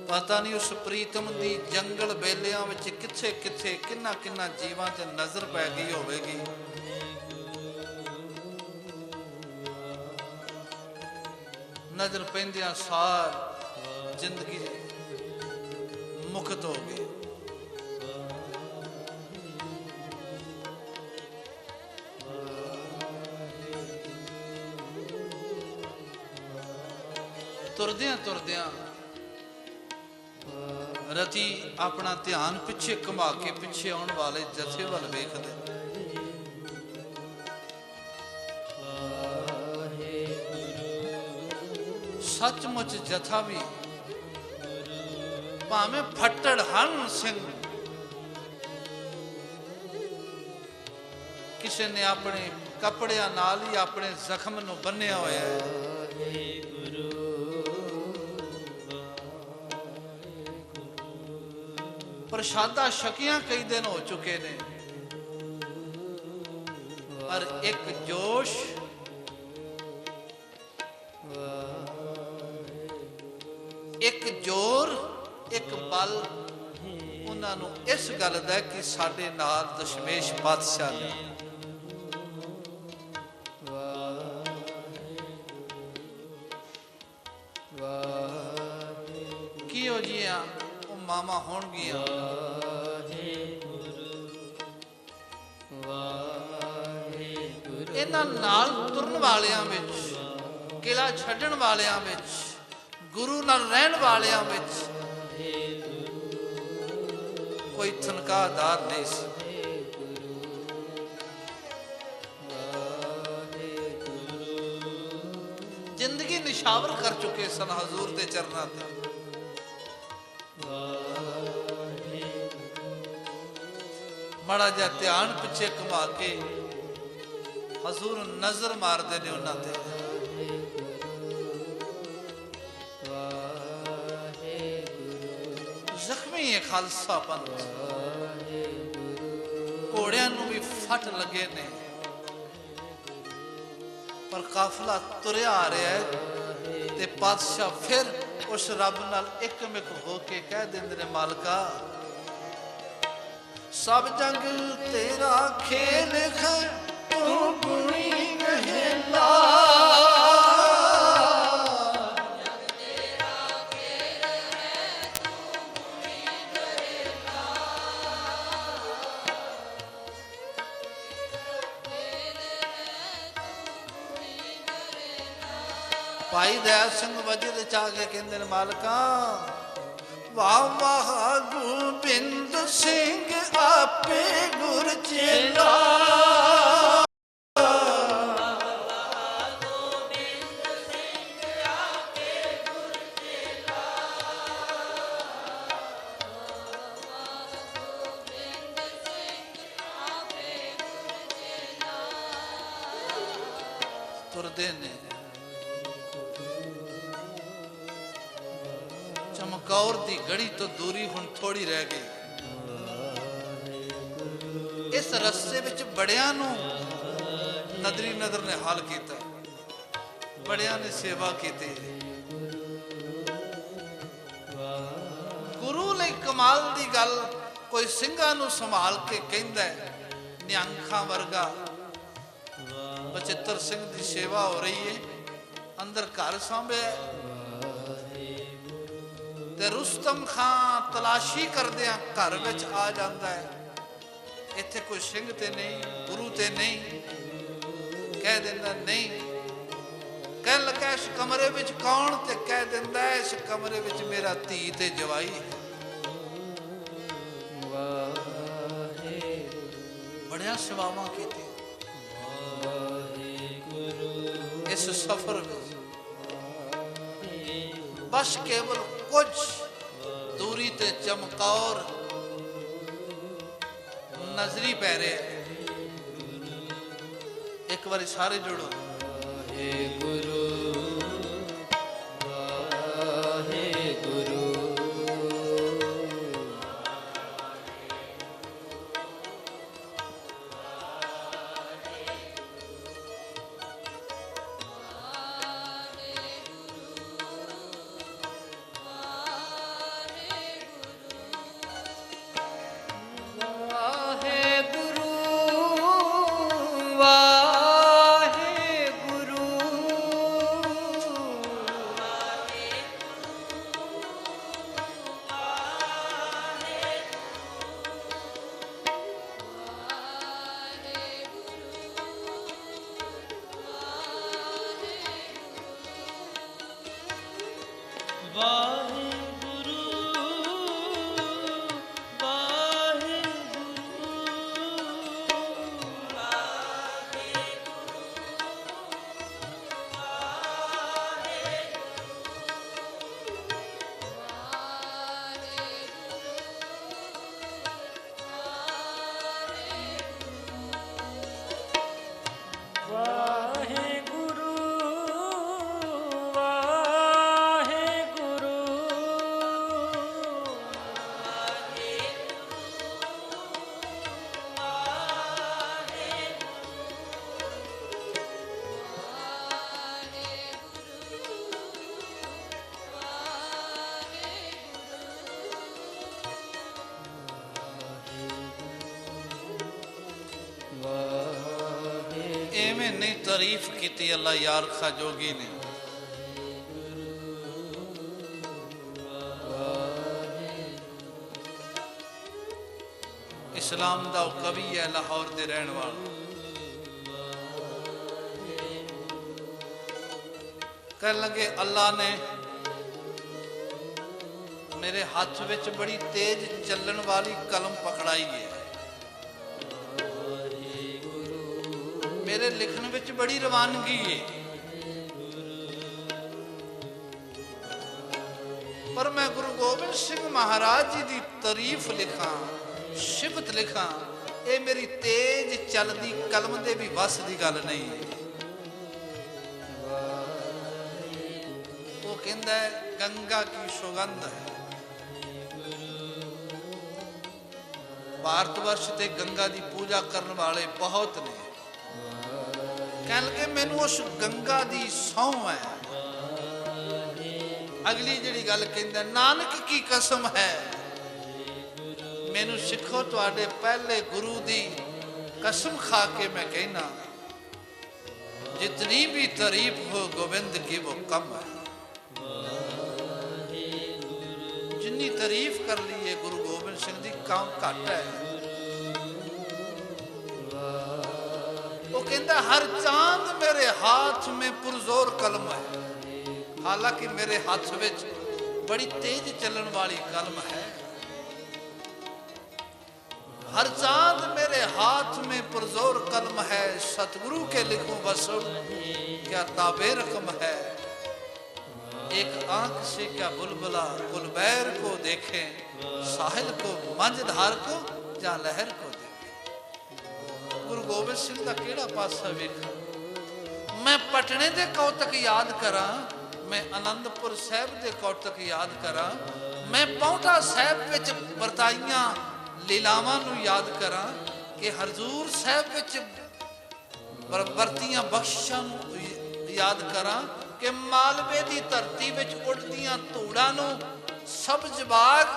ਪਤਾ ਨਹੀਂ ਉਸ ਪ੍ਰੀਤਮ ਦੀ ਜੰਗਲ ਬੇਲਿਆਂ ਵਿੱਚ ਕਿੱਥੇ ਕਿੱਥੇ ਕਿੰਨਾ ਕਿੰਨਾ ਜੀਵਾਂ ਤੇ ਨਜ਼ਰ ਪੈ ਗਈ ਹੋਵੇਗੀ। ਨਜ਼ਰ ਪੈਂਦਿਆਂ ਸਾਰ ਜ਼ਿੰਦਗੀ ਮੁਕਤ ਹੋ ਗਈ। ਤੁਰਦਿਆਂ ਤੁਰਦਿਆਂ ਰਤੀ ਆਪਣਾ ਧਿਆਨ ਪਿੱਛੇ ਘੁਮਾ ਕੇ ਪਿੱਛੇ ਆਉਣ ਵਾਲੇ ਜਥੇ ਵੱਲ ਵੇਖਦੇ। ਸੱਚਮੁੱਚ ਜਥਾ ਵੀ ਭਾਵੇਂ ਫੱਟੜ ਹਨ ਸਿੰਘ, ਕਿਸੇ ਨੇ ਆਪਣੇ ਕੱਪੜਿਆਂ ਨਾਲ ਹੀ ਆਪਣੇ ਜ਼ਖਮ ਨੂੰ ਬੰਨਿਆ ਹੋਇਆ ਹੈ। ਪ੍ਰਸ਼ਾਦਾ ਛਕਿਆਂ ਕਈ ਦਿਨ ਹੋ ਚੁੱਕੇ ਨੇ, ਪਰ ਇੱਕ ਜੋਸ਼, ਇੱਕ ਜ਼ੋਰ, ਇੱਕ ਬਲ ਉਹਨਾਂ ਨੂੰ ਇਸ ਗੱਲ ਦਾ ਕਿ ਸਾਡੇ ਨਾਲ ਦਸ਼ਮੇਸ਼ ਬਾਦਸ਼ਾਹ ਨੇ। ਕਿਹੋ ਜਿਹੀਆਂ ਉਹ ਮਾਵਾਂ ਹੋਣਗੀਆਂ ਇਹਨਾਂ ਨਾਲ ਤੁਰਨ ਵਾਲਿਆਂ ਵਿੱਚ, ਕਿਲਾ ਛੱਡਣ ਵਾਲਿਆਂ ਵਿੱਚ, ਗੁਰੂ ਨਾਲ ਰਹਿਣ ਵਾਲਿਆਂ ਵਿੱਚ ਕੋਈ ਤਨਖਾਹਦਾਰ ਨਹੀਂ ਸੀ। ਜ਼ਿੰਦਗੀ ਨਿਸ਼ਾਵਰ ਕਰ ਚੁੱਕੇ ਸਨ ਹਜ਼ੂਰ ਦੇ ਚਰਨਾਂ ਤੇ। ਮਾੜਾ ਜਿਹਾ ਧਿਆਨ ਪਿੱਛੇ ਘੁਮਾ ਕੇ ਹਜ਼ੂਰ ਨਜ਼ਰ ਮਾਰਦੇ ਨੇ ਉਹਨਾਂ ਤੇ। ਜ਼ਖਮੀ ਹੈ ਖਾਲਸਾ ਪੰਥ, ਘੋੜਿਆਂ ਨੂੰ ਵੀ ਫੱਟ ਲੱਗੇ ਨੇ, ਪਰ ਕਾਫਲਾ ਤੁਰਿਆ ਆ ਰਿਹਾ ਹੈ ਤੇ ਪਾਤਸ਼ਾਹ ਫਿਰ ਉਸ ਰੱਬ ਨਾਲ ਇੱਕਮਿਕ ਹੋ ਕੇ ਕਹਿ ਦਿੰਦੇ ਨੇ, ਮਾਲਕਾ ਸਭ ਜੰਗ ਤੇਰਾ ਖੇਲ ਹੈ, ਤੂੰ ਗੁਣੀ ਮਹਿਲਾ। ਭਾਈ ਦਇਆ ਸਿੰਘ ਵਜਦ ਚ ਆ ਕੇ ਕਹਿੰਦੇ ਨੇ, ਮਾਲਕਾ ਵਾਹ ਵਾਹ ਗੋਬਿੰਦ ਸਿੰਘ ਆਪੇ ਗੁਰ ਚੇਲਾ। ਤੁਰਦੇ ਨੇ, ਚਮਕੌਰ ਦੀ ਗੜੀ ਤੋਂ ਦੂਰੀ ਹੁਣ ਥੋੜੀ ਰਹਿ ਗਈ। ਇਸ ਰਸਤੇ ਵਿੱਚ ਬੜਿਆਂ ਨੂੰ ਨਦਰੀ ਨਦਰ ਨੇ ਹਾਲ ਕੀਤਾ, ਬੜਿਆਂ ਨੇ ਸੇਵਾ ਕੀਤੀ। ਗੁਰੂ ਲਈ ਕਮਾਲ ਦੀ ਗੱਲ, ਕੋਈ ਸਿੰਘਾਂ ਨੂੰ ਸੰਭਾਲ ਕੇ ਕਹਿੰਦਾ, ਨਿਹੰਗਾਂ ਵਰਗਾ। ਬਚਿੱਤਰ ਸਿੰਘ ਦੀ ਸੇਵਾ ਹੋ ਰਹੀ ਹੈ, ਅੰਦਰ ਘਰ ਸਾਂਭਿਆ ਤੇ ਰੁਸਤਮ ਖਾਂ ਤਲਾਸ਼ੀ ਕਰਦਿਆਂ ਘਰ ਵਿੱਚ ਆ ਜਾਂਦਾ ਹੈ। ਇੱਥੇ ਕੋਈ ਸਿੰਘ ਤੇ ਨਹੀਂ, ਗੁਰੂ ਤੇ ਨਹੀਂ। ਕਹਿ ਦਿੰਦਾ ਨਹੀਂ। ਕਹਿਣ ਲੱਗਾ ਇਸ ਕਮਰੇ ਵਿੱਚ ਕੌਣ? ਤੇ ਕਹਿ ਦਿੰਦਾ ਇਸ ਕਮਰੇ ਵਿੱਚ ਮੇਰਾ ਧੀ ਤੇ ਜਵਾਈ ਹੈ। ਬੜੀਆਂ ਸੇਵਾਵਾਂ ਕੀਤੀਆਂ ਇਸ ਸਫ਼ਰ ਵਿੱਚ। ਬਸ ਕੇਵਲ ਕੁਝ ਦੂਰੀ ਤੇ ਚਮਕੌਰ ਨਜ਼ਰੀ ਪੈ ਰਿਹਾ ਹੈ। ਇੱਕ ਵਾਰੀ ਸਾਰੇ ਜੁੜੋ। ਵਾਹਿਗੁਰੂ ਵਾਹਿਗੁਰੂ एवें नहीं तारीफ की अल्लाह यार खा जोगी ने। इस्लाम दा कवि है लाहौर दे रहन वाला। कह लगे अल्लाह ने मेरे हाथ विच बड़ी तेज चलन वाली कलम पकड़ाई है। मेरे लिखण विच बड़ी रवानगी है, पर मैं गुरु गोबिंद सिंह महाराज जी की तारीफ लिखा, सिफत लिखा, ये मेरी तेज चलती कलम दे भी वस की गल नहीं। वो कहता है गंगा की सुगंध है। भारतवर्ष ते गंगा की पूजा करने वाले बहुत ने। कह लगे मैनू उस गंगा की सौं है। अगली जी गल कहता नानक की कसम है, मैनू सिखो तुहाडे पहले गुरु की कसम खा के मैं कहना, जितनी भी तारीफ हो गोविंद की वो कम है। जितनी तारीफ कर ली है गुरु गोबिंद सिंह की कम घट है। वो कहता हर चांद मेरे हाथ में पुरजोर कलम है। हालांकि मेरे हाथ में बड़ी तेज चलन वाली कलम है। हर चांद मेरे हाथ में पुरजोर कलम है। सतगुरु के लिखूं वसुल क्या ताबे रकम है। एक आंख से क्या बुलबुला गुलबैर को देखे, साहिल को मंझधार को या लहर को देखे। गुरु गोबिंद सिंह का केड़ा पासा वेख। मैं पटने दे कौतक याद करा, मैं आनंदपुर साहब दे कौतक याद करा, मैं पौंटा साहब विच बरताइयां लीलावां नूं याद करा कि हजूर साहब विच बरतियां बख्शां याद करा कि मालवे की धरती विच उड़दियां धूड़ां नूं सब्ज बाग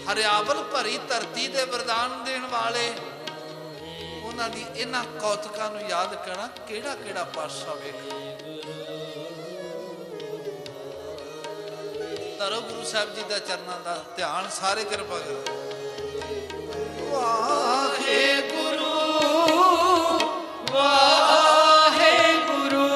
हरियावल भरी धरती दे वरदान देण वाले उन्हां दी इन्हां कौतकां नूं याद करा। केड़ा केड़ा पासा वेख। धरो गुरु साहब जी दा चरनां दा ध्यान सारे किरपा करो। वाहे गुरु वाहे गुरु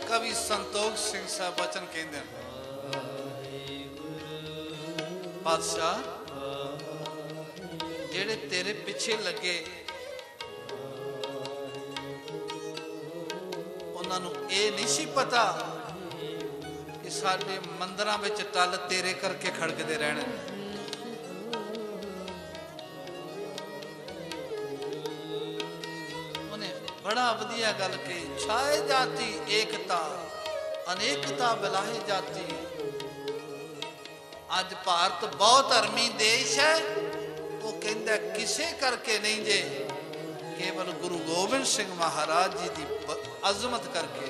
ਕਵੀ ਸੰਤੋਖ ਸਿੰਘ ਸਾਹਿਬ ਬਚਨ ਕਹਿੰਦੇ ਨੇ, ਪਾਤਸ਼ਾਹ ਜਿਹੜੇ ਤੇਰੇ ਪਿੱਛੇ ਲੱਗੇ ਉਹਨਾਂ ਨੂੰ ਇਹ ਨਹੀਂ ਸੀ ਪਤਾ ਕਿ ਸਾਡੇ ਮੰਦਰਾਂ ਵਿੱਚ ਟੱਲ ਤੇਰੇ ਕਰਕੇ ਖੜਕਦੇ ਰਹਿਣ। ਉਹਨੇ ਬੜਾ ਵਧੀਆ ਗੱਲ ਕਹੀ, ਛਾਏ ਜਾਤੀ ਏਕਤਾ ਅਨੇਕਤਾ ਬਿਲਾਹੇ ਜਾਤੀ। ਅੱਜ ਭਾਰਤ ਬਹੁਤ ਧਰਮੀ ਦੇਸ਼ ਹੈ, ਉਹ ਕਹਿੰਦਾ ਕਿਸੇ ਕਰਕੇ ਨਹੀਂ ਜੇ, ਕੇਵਲ ਗੁਰੂ ਗੋਬਿੰਦ ਸਿੰਘ ਮਹਾਰਾਜ ਜੀ ਦੀ ਅਜ਼ਮਤ ਕਰਕੇ।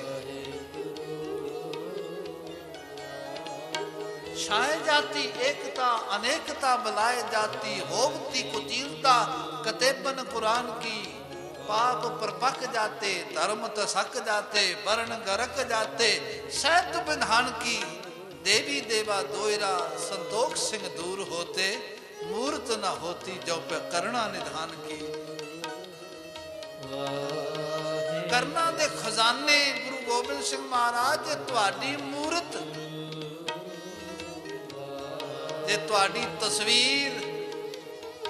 ਛਾਏ ਜਾਤੀ ਏਕਤਾ ਅਨੇਕਤਾ ਬਲਾਏ ਜਾਤੀ, ਹੋਵਤੀ ਕੁਤੀਰਤਾ कतेबन कुरान की। पाप परपक जाते धर्म तसक जाते वर्ण गरक जाते सैत बिधान की। देवी देवा दोयरा संतोख सिंह दूर होते मूर्त न होती जो पे करना निधान की। करना दे खजाने गुरु गोबिंद सिंह महाराज तुहाडी मूर्त जे तुहाडी तस्वीर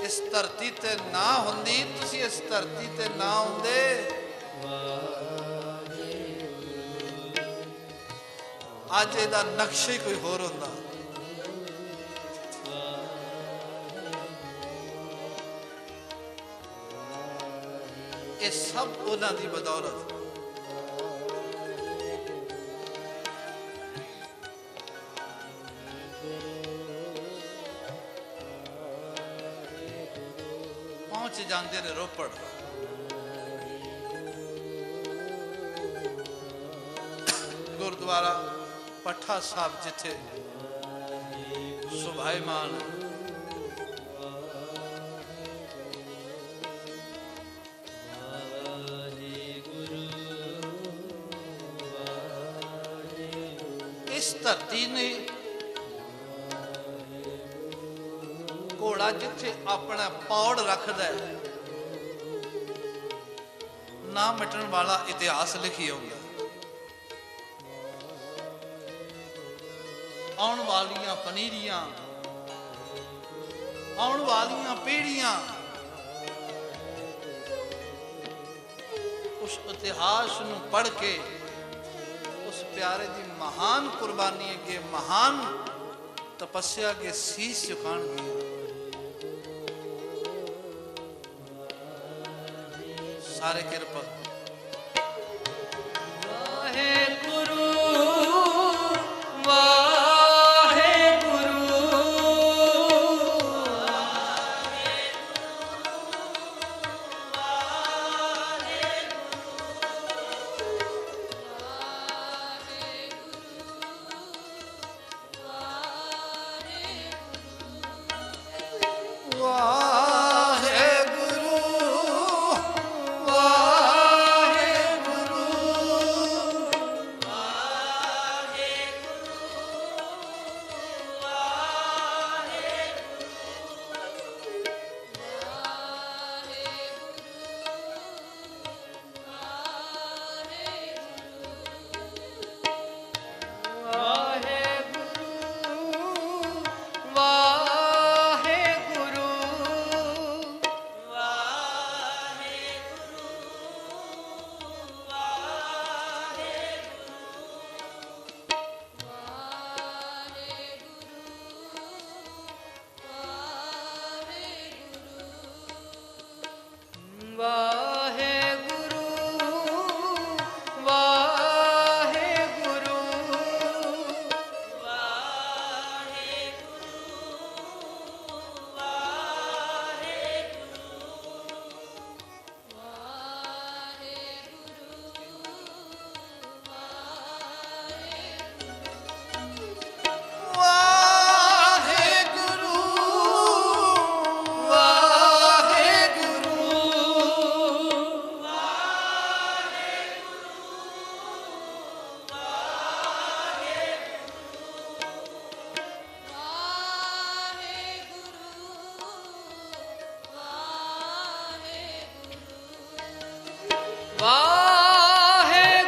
इस धरती ते ना हुंदी तुसी इस धरती ते ना हुंदे। अज इहदा नक्शा ही कोई होर हुंदा। ये सब उन्हां दी बदौलत। पहुंच जाते ने रोपड़। गुरुद्वारा पट्ठा साहब जिथे सुभाईमान इस धरती ने घोड़ा जिथे अपना पौड़ रखदा है ना मिटन वाला इतिहास लिखी होगा। आने वालियां पनीरियां आने वालियां पीढ़ियां उस इतिहास नूं पढ़ के उस प्यारे दी महान कुर्बानी के महान तपस्या के शीश झुकाएंगे। सारे कृपा वाहे गुरु वाहे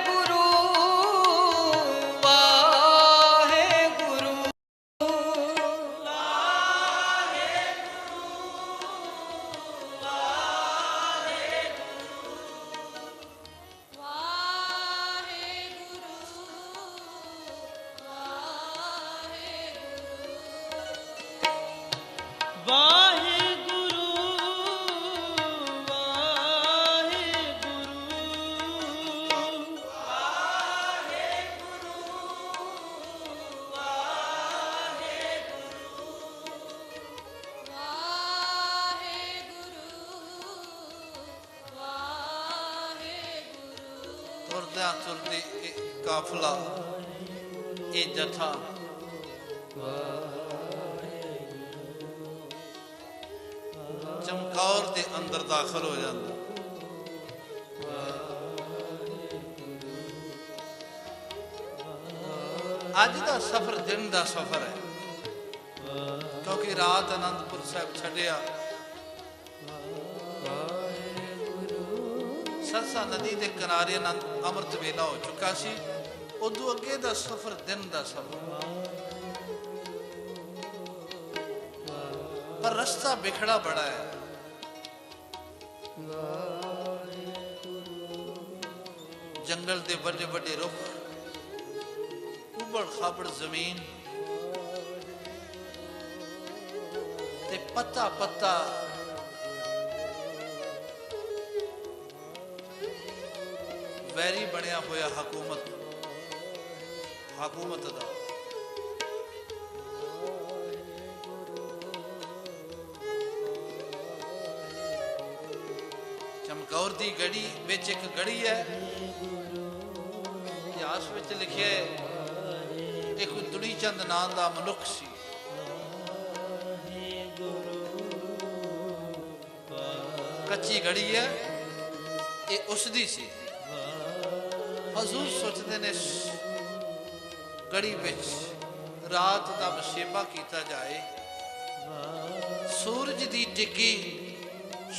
गुरु ਤੁਰਦਿਆਂ ਤੁਰਦੇ ਇਹ ਕਾਫਲਾ, ਇਹ ਜਥਾ ਚਮਕੌਰ ਦੇ ਅੰਦਰ ਦਾਖਲ ਹੋ ਜਾਂਦਾ। ਅੱਜ ਦਾ ਸਫ਼ਰ ਦਿਨ ਦਾ ਸਫ਼ਰ ਹੈ, ਕਿਉਂਕਿ ਰਾਤ ਅਨੰਦਪੁਰ ਸਾਹਿਬ ਛੱਡਿਆ, ਸਰਸਾ ਨਦੀ ਦੇ ਕਿਨਾਰੇ ਅੰਮ੍ਰਿਤ ਵੇਲਾ ਹੋ ਚੁੱਕਾ ਸੀ। ਉਦੋਂ ਅੱਗੇ ਦਾ ਸਫ਼ਰ ਦਿਨ ਦਾ ਸਫ਼ਰ, ਪਰ ਰਸਤਾ ਬਿਖੜਾ ਬੜਾ ਹੈ। ਜੰਗਲ ਦੇ ਵੱਡੇ ਵੱਡੇ ਰੁੱਖ, ਉਬੜ ਖਾਬੜ ਜ਼ਮੀਨ ਤੇ ਪੱਤਾ ਪੱਤਾ ਵੈਰੀ ਬਣਿਆ ਹੋਇਆ ਹਕੂਮਤ ਦਾ। ਚਮਕੌਰ ਦੀ ਗੜੀ ਵਿੱਚ ਇੱਕ ਗੜੀ ਹੈ, ਇਤਿਹਾਸ ਵਿੱਚ ਲਿਖਿਆ ਹੈ, ਇੱਕ ਦੁਨੀ ਚੰਦ ਨਾਂ ਦਾ ਮਨੁੱਖ ਸੀ। ਕੱਚੀ ਗੜੀ ਹੈ, ਇਹ ਉਸ ਦੀ ਸੀ। ਹਜ਼ੂਰ ਸੋਚਦੇ ਨੇ ਗੜੀ ਵਿੱਚ ਰਾਤ ਦਾ ਵਸੇਬਾ ਕੀਤਾ ਜਾਏ। ਸੂਰਜ ਦੀ ਟਿੱਕੀ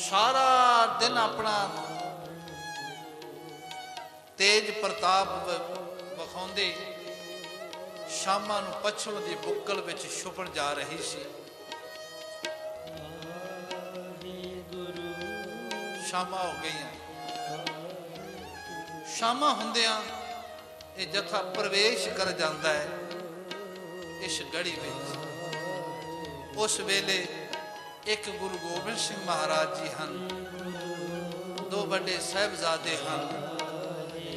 ਸਾਰਾ ਦਿਨ ਆਪਣਾ ਤੇਜ ਪ੍ਰਤਾਪ ਵਿਖਾਉਂਦੇ ਸ਼ਾਮਾਂ ਨੂੰ ਪੱਛਮ ਦੀ ਬੁੱਕਲ ਵਿੱਚ ਛੁਪਣ ਜਾ ਰਹੀ ਸੀ। ਸ਼ਾਮਾਂ ਹੋ ਗਈਆਂ। ਸ਼ਾਮਾਂ ਹੁੰਦਿਆਂ ਇਹ ਜਥਾ ਪ੍ਰਵੇਸ਼ ਕਰ ਜਾਂਦਾ ਹੈ ਇਸ ਗੜੀ ਵਿੱਚ। ਉਸ ਵੇਲੇ ਇੱਕ ਗੁਰੂ ਗੋਬਿੰਦ ਸਿੰਘ ਮਹਾਰਾਜ ਜੀ ਹਨ, ਦੋ ਵੱਡੇ ਸਾਹਿਬਜ਼ਾਦੇ ਹਨ,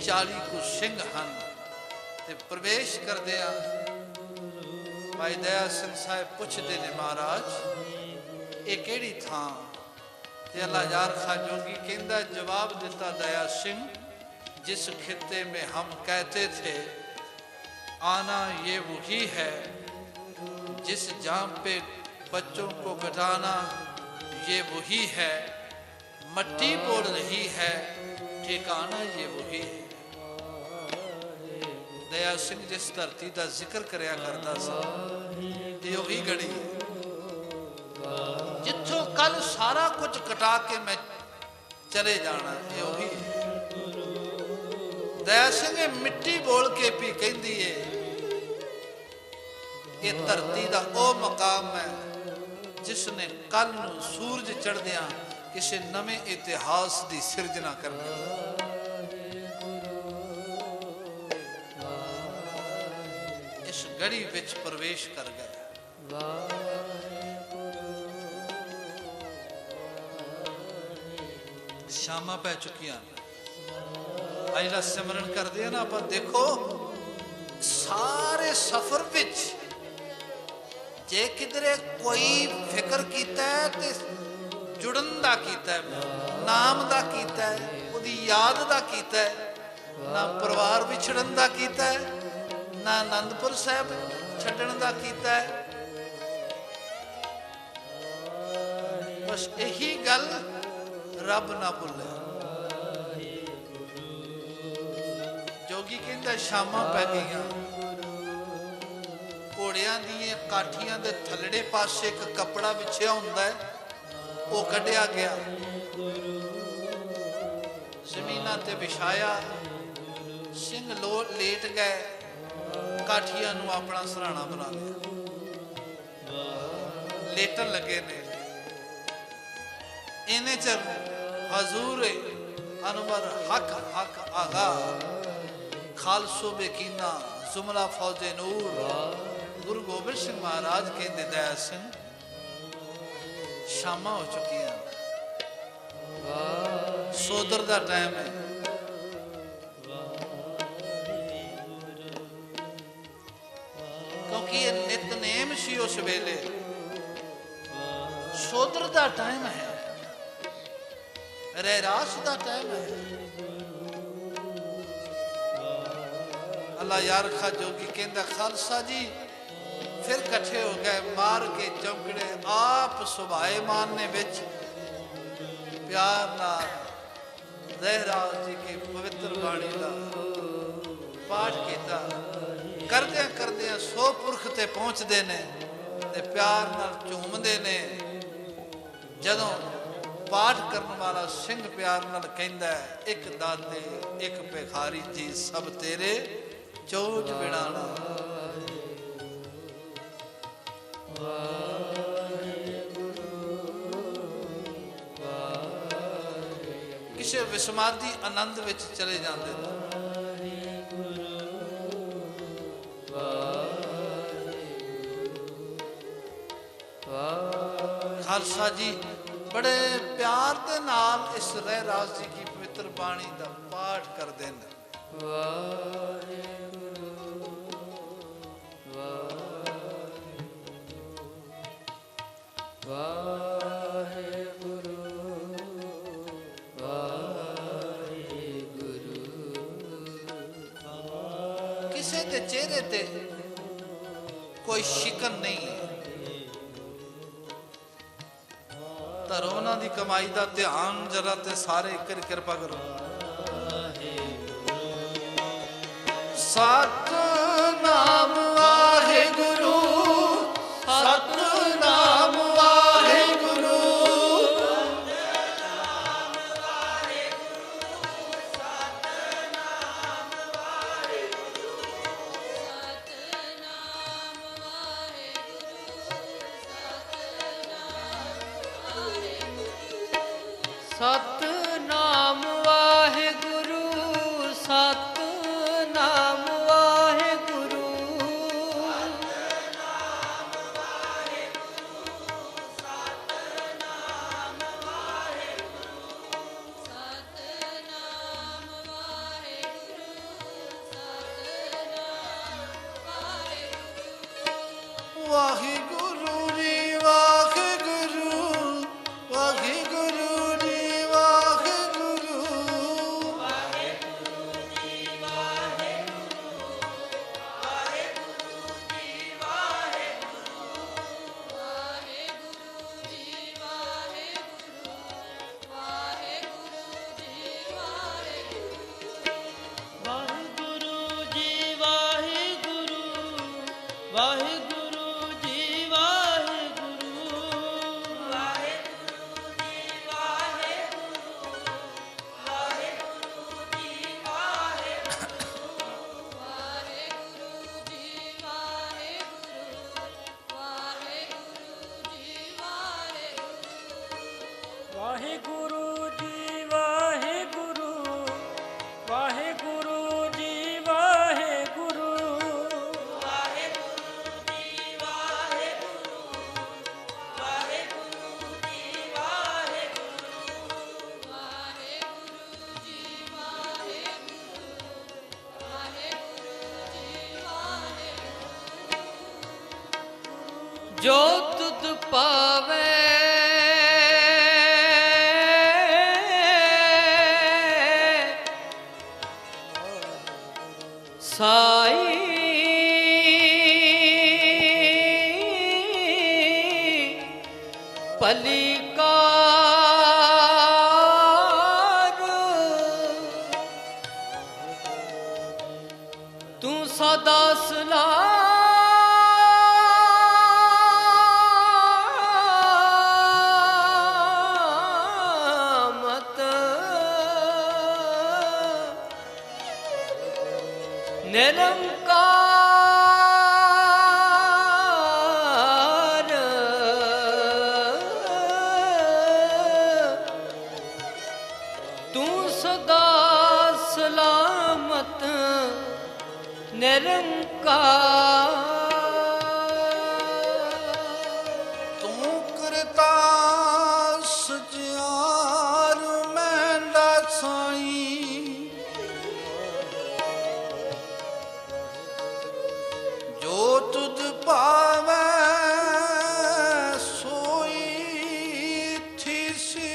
40 ਕੁ ਸਿੰਘ ਹਨ। ਤੇ ਪ੍ਰਵੇਸ਼ ਕਰਦਿਆਂ ਭਾਈ ਦਇਆ ਸਿੰਘ ਸਾਹਿਬ ਪੁੱਛਦੇ ਨੇ, ਮਹਾਰਾਜ ਇਹ ਕਿਹੜੀ ਥਾਂ? ਤੇ ਅੱਲਾ ਯਾਰ ਖਾਂ ਜੋਗੀ ਕਹਿੰਦਾ, ਜਵਾਬ ਦਿੱਤਾ ਦਇਆ ਸਿੰਘ, जिस खित्ते में हम कहते थे आना ये वही है, जिस जाम पे बच्चों को घटाना ये वही है, मट्टी बोल रही है ठिकाना ये वही है। दया सिंह जिस धरती का जिक्र करया करता सा, ये वही गड़ी जिथों कल सारा कुछ कटा के मैं चले जाना, ये वही है। दया सिंह मिट्टी बोल के भी कहती है, ये धरती का वो मकाम है जिसने कल नूं सूरज चढ़दिया किसी नवे इतिहास की सिरजना करनी। इस गड़ी विच प्रवेश कर गया। शामां पै चुकियां। ਜਿਹੜਾ ਸਿਮਰਨ ਕਰਦੇ ਆ ਨਾ ਆਪਾਂ, ਦੇਖੋ ਸਾਰੇ ਸਫ਼ਰ ਵਿੱਚ ਜੇ ਕਿਧਰੇ ਕੋਈ ਫਿਕਰ ਕੀਤਾ ਤੇ ਜੁੜਨ ਦਾ ਕੀਤਾ, ਨਾਮ ਦਾ ਕੀਤਾ, ਉਹਦੀ ਯਾਦ ਦਾ ਕੀਤਾ, ਨਾ ਪਰਿਵਾਰ ਵਿਛੜਨ ਦਾ ਕੀਤਾ, ਨਾ ਆਨੰਦਪੁਰ ਸਾਹਿਬ ਛੱਡਣ ਦਾ ਕੀਤਾ। ਬਸ ਇਹੀ ਗੱਲ ਰੱਬ ਨਾ ਭੁੱਲੇ। ਜੋਗੀ ਕਹਿੰਦਾ ਸ਼ਾਮਾਂ ਪੈ ਗਈਆਂ, ਘੋੜਿਆਂ ਦੀਆਂ ਕਾਠੀਆਂ ਦੇ ਥੱਲੜੇ ਪਾਸੇ ਇੱਕ ਕੱਪੜਾ ਵਿਛਿਆ ਹੁੰਦਾ ਹੈ, ਉਹ ਕੱਢਿਆ ਗਿਆ, ਜ਼ਮੀਨਾਂ ਤੇ ਵਿਛਾਇਆ। ਸਿੰਘ ਲੇਟ ਗਏ, ਕਾਠੀਆਂ ਨੂੰ ਆਪਣਾ ਸਰਾਣਾ ਬਣਾ ਲਿਆ, ਲੇਟਣ ਲੱਗੇ ਨੇ। ਇਹਨੇ ਚ ਹਜ਼ੂਰ ਅਨਵਰ ਹਕ ਹਕ ਆਗਾ ਖਾਲਸੋ ਬੇਕੀਨਾ ਜ਼ੁਮਲਾ ਫੌਜੇ ਨੂਰ। ਗੁਰੂ ਗੋਬਿੰਦ ਸਿੰਘ ਮਹਾਰਾਜ ਕਹਿੰਦੇ, ਦਇਆ ਸਿੰਘ ਸ਼ਾਮਾਂ ਹੋ ਚੁੱਕੀਆਂ, ਸੋਦਰ ਦਾ ਟਾਈਮ ਹੈ। ਕਿਉਂਕਿ ਇਹ ਨਿਤਨੇਮ ਸੀ ਉਸ ਵੇਲੇ, ਸੋਦਰ ਦਾ ਟਾਈਮ ਹੈ, ਰਹਿਰਾਸ ਦਾ ਟਾਈਮ ਹੈ। अल्लाह यार खा जोगी कहता खालसा जी फिर कट्ठे हो गए मार के चौंकड़े आप सुभाएमान ने बिच प्यार नाल रहराज जी की पवित्र बाणी का पाठ किया करदे करदे सो पुरख ते पहुंचते ने ते प्यार नाल झूमते ने जदों पाठ करने वाला सिंह प्यार नाल कहंदा है एक दाते एक भिखारी जी सब तेरे चोट बिड़ाना किसी विस्मादी आनंद विच चले जाते हैं। खालसा जी बड़े प्यार के नाल इस रहराज जी की पवित्र बाणी का पाठ करते हैं। किसी के चेहरे ते कोई शिकन नहीं है तर उन्हां दी कमाई का ध्यान जरा ते सारे कृपा करो। सतनाम वाहेगुरु सतनाम वाहेगुरु सतनाम वाहेगुरु सतनाम वाहेगुरु वाहिगुरु जी वाहिगुरु वाहिगुरु जी वाहिगुरु वाहेगुरु जी वाहेगुरु वाहेगुरु जी वाहेगुरु वाहेगुरु जी वाहेगुरु वाहेगुरु जी वाहेगुरु जी वाहेगुरु वाहेगुरु जी वाहेगुरु जो तुद पावे साई पलिकार तू सदा सलामत निरंकार तू सदा सलामत निरंकार तू करता सजियार मैंडा साई जो तुझ पावे सोई थी सी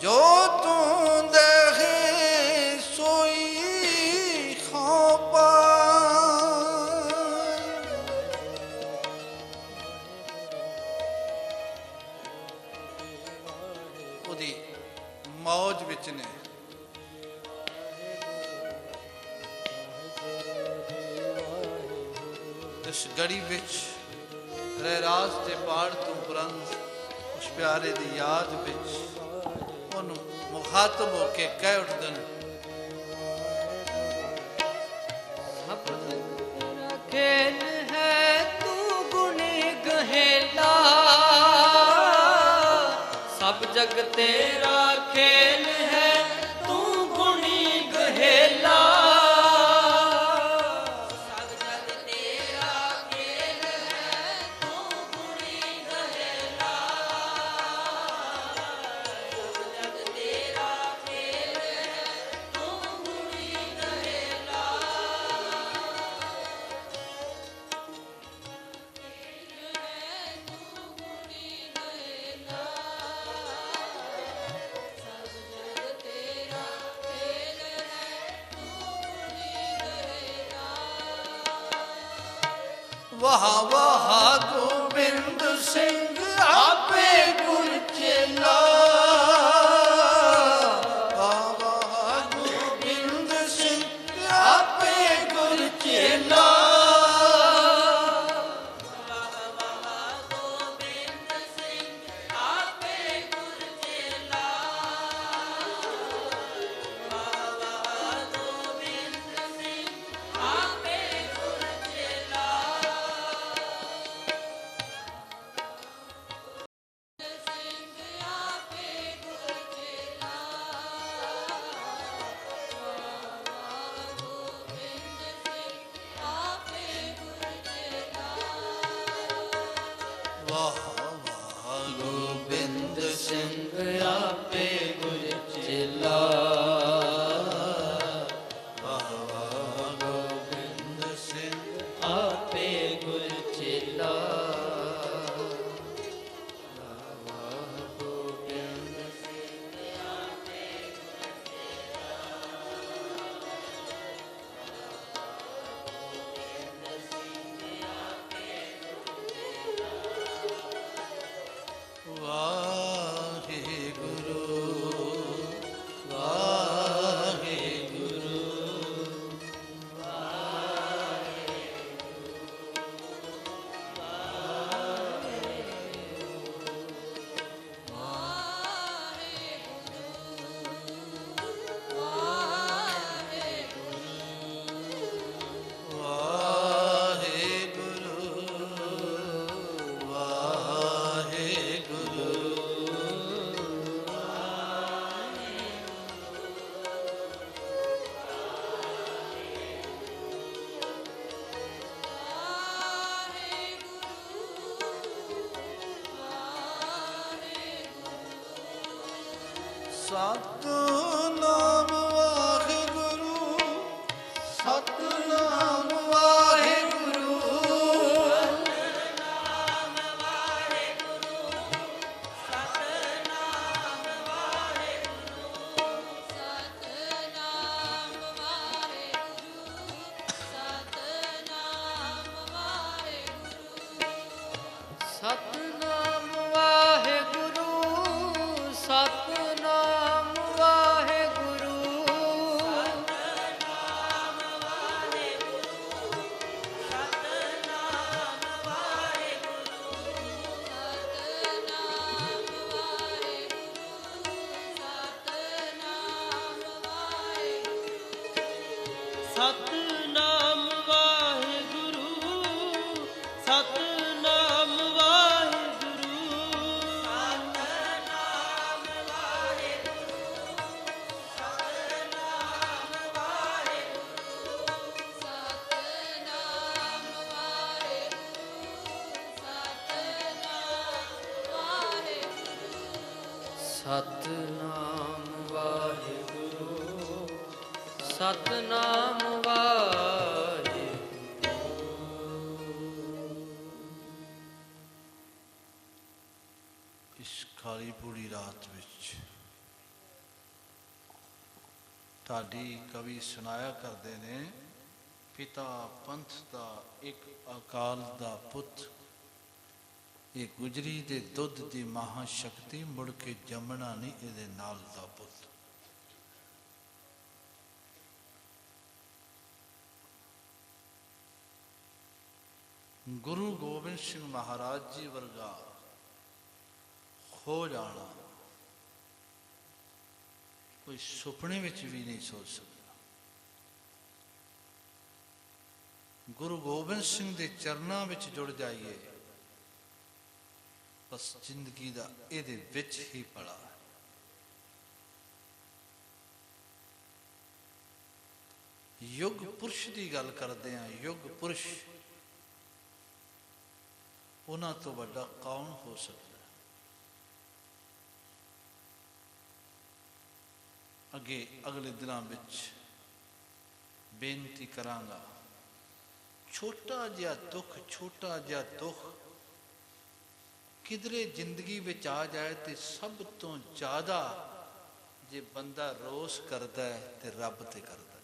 जो तू देखे ਵੱਡੀ ਮੌਜ ਵਿੱਚ ਨੇ। ਇਸ ਗੜੀ ਵਿੱਚ ਰਹਿਰਾਸ ਦੇ ਪਾੜ ਤੋਂ ਉਪਰੰਤ ਉਸ ਪਿਆਰੇ ਦੀ ਯਾਦ ਵਿੱਚ ਉਹਨੂੰ ਮੁਖਾਤਬ ਹੋ ਕੇ ਕਹਿ ਉੱਠਦੇ ਨੇ, खेल है तू गुणी गहेला, सब जग तेरा खेल है तू गुणी गहेला, सब जग तेरा खेल है तू गुणी गहेला, सब जग तेरा खेल है तू गुणी गहेला। ਵਾਹ ਵਾਹ ਗੋਬਿੰਦ ਸਿੰਘ ਆਪੇ ਗੁਰ ਚੇਲਾ, ਵਾਹ ਵਾਹ ਗੋਬਿੰਦ ਸਿੰਘ ਆਪੇ ਗੁਰ ਚੇਲਾ, ਵਾਹ ਵਾਹ ਗੋਬਿੰਦ ਸਿੰਘ ਆਪੇ ਗੁਰ ਚੇਲਾ, ਵਾਹ ਵਾਹ ਗੋਬਿੰਦ ਸਿੰਘ आपे गुर चेला, ਸਤਿਨਾਮ ਵਾਹਿਗੁਰੂ, ਸਤਿਨਾਮ ਵਾਹਿਗੁਰੂ, सतनाम वाहेगुरु, सतनाम वाहेगुरु, ਸਤਨਾਮ ਵਾਹਿਗੁਰੂ, ਸਤਨਾਮ ਵਾਹਿਗੁਰੂ, सतनाम वाहेगुरु, सतनाम वाहेगुरु, ਸਤਨਾਮ ਵਾਹਿਗੁਰੂ, सतनाम वाहेगुरु, सतनाम ਸਤਨਾਮ ਵਾਹਿਗੁਰੂ, ਸਤਨਾਮ ਵਾਹਿਗੁਰੂ, सतनाम वाहेगुरु, सतनाम वाहेगुरु। ਇਸ ਕਾਲੀ ਪੂਰੀ ਰਾਤ ਵਿੱਚ ਢਾਡੀ ਕਵੀ ਸੁਣਾਇਆ ਕਰਦੇ ਨੇ, ਪਿਤਾ ਪੰਥ ਦਾ ਇੱਕ ਅਕਾਲ ਦਾ ਪੁੱਤ ਇਹ ਗੁਜਰੀ ਦੇ ਦੁੱਧ ਦੀ ਮਹਾ ਸ਼ਕਤੀ, ਮੁੜ ਕੇ ਜੰਮਣਾ ਨਹੀਂ ਇਹਦੇ ਨਾਲ ਦਾ ਪੁੱਤ। ਗੁਰੂ ਗੋਬਿੰਦ ਸਿੰਘ ਮਹਾਰਾਜ ਜੀ ਵਰਗਾ ਹੋ ਜਾਣਾ ਕੋਈ ਸੁਪਨੇ ਵਿੱਚ ਵੀ ਨਹੀਂ ਸੋਚ ਸਕਦਾ। ਗੁਰੂ ਗੋਬਿੰਦ ਸਿੰਘ ਦੇ ਚਰਨਾਂ ਵਿੱਚ ਜੁੜ ਜਾਈਏ, ਬਸ ਜ਼ਿੰਦਗੀ ਦਾ ਇਹਦੇ ਵਿੱਚ ਹੀ ਪੜਾ ਹੈ। ਯੁੱਗ ਪੁਰਸ਼ ਦੀ ਗੱਲ ਕਰਦੇ ਹਾਂ, ਯੁੱਗ ਪੁਰਸ਼, ਉਹਨਾਂ ਤੋਂ ਵੱਡਾ ਕੌਣ ਹੋ ਸਕਦਾ? ਅੱਗੇ ਅਗਲੇ ਦਿਨਾਂ ਵਿੱਚ ਬੇਨਤੀ ਕਰਾਂਗਾ, ਛੋਟਾ ਜਿਹਾ ਦੁੱਖ, ਛੋਟਾ ਜਿਹਾ ਦੁੱਖ ਕਿਧਰੇ ਜ਼ਿੰਦਗੀ ਵਿੱਚ ਆ ਜਾਏ ਤੇ ਸਭ ਤੋਂ ਜ਼ਿਆਦਾ ਜੇ ਬੰਦਾ ਰੋਸ ਕਰਦਾ ਹੈ ਤੇ ਰੱਬ ਤੇ ਕਰਦਾ ਹੈ।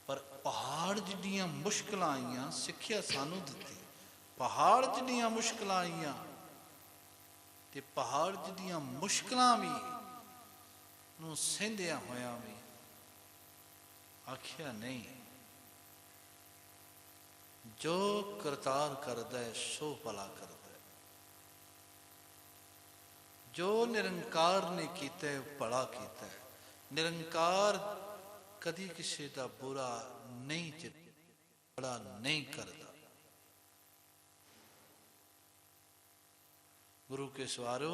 ਪਰ ਪਹਾੜ ਜਿੱਡੀਆਂ ਮੁਸ਼ਕਲਾਂ ਆਈਆਂ, ਸਿੱਖਿਆ ਸਾਨੂੰ ਦਿੱਤੀ, ਪਹਾੜ ਜਿੱਡੀਆਂ ਮੁਸ਼ਕਲਾਂ ਆਈਆਂ ਤੇ ਪਹਾੜ ਜਿੱਡੀਆਂ ਮੁਸ਼ਕਲਾਂ ਵੀ ਨੂੰ ਸਹਿੰਦਿਆਂ ਹੋਇਆਂ ਵੀ ਆਖਿਆ ਨਹੀਂ, ਜੋ ਕਰਤਾਰ ਕਰਦਾ ਹੈ ਸੋ ਭਲਾ ਕਰਦਾ ਹੈ। ਜੋ ਨਿਰੰਕਾਰ ਨੇ ਕੀਤਾ ਹੈ ਭਲਾ ਕੀਤਾ ਹੈ। ਨਿਰੰਕਾਰ ਕਦੀ ਕਿਸੇ ਦਾ ਬੁਰਾ ਨਹੀਂ ਬੜਾ ਨਹੀਂ ਕਰਦਾ। ਗੁਰੂ ਕੇ ਸਵਾਰੋ,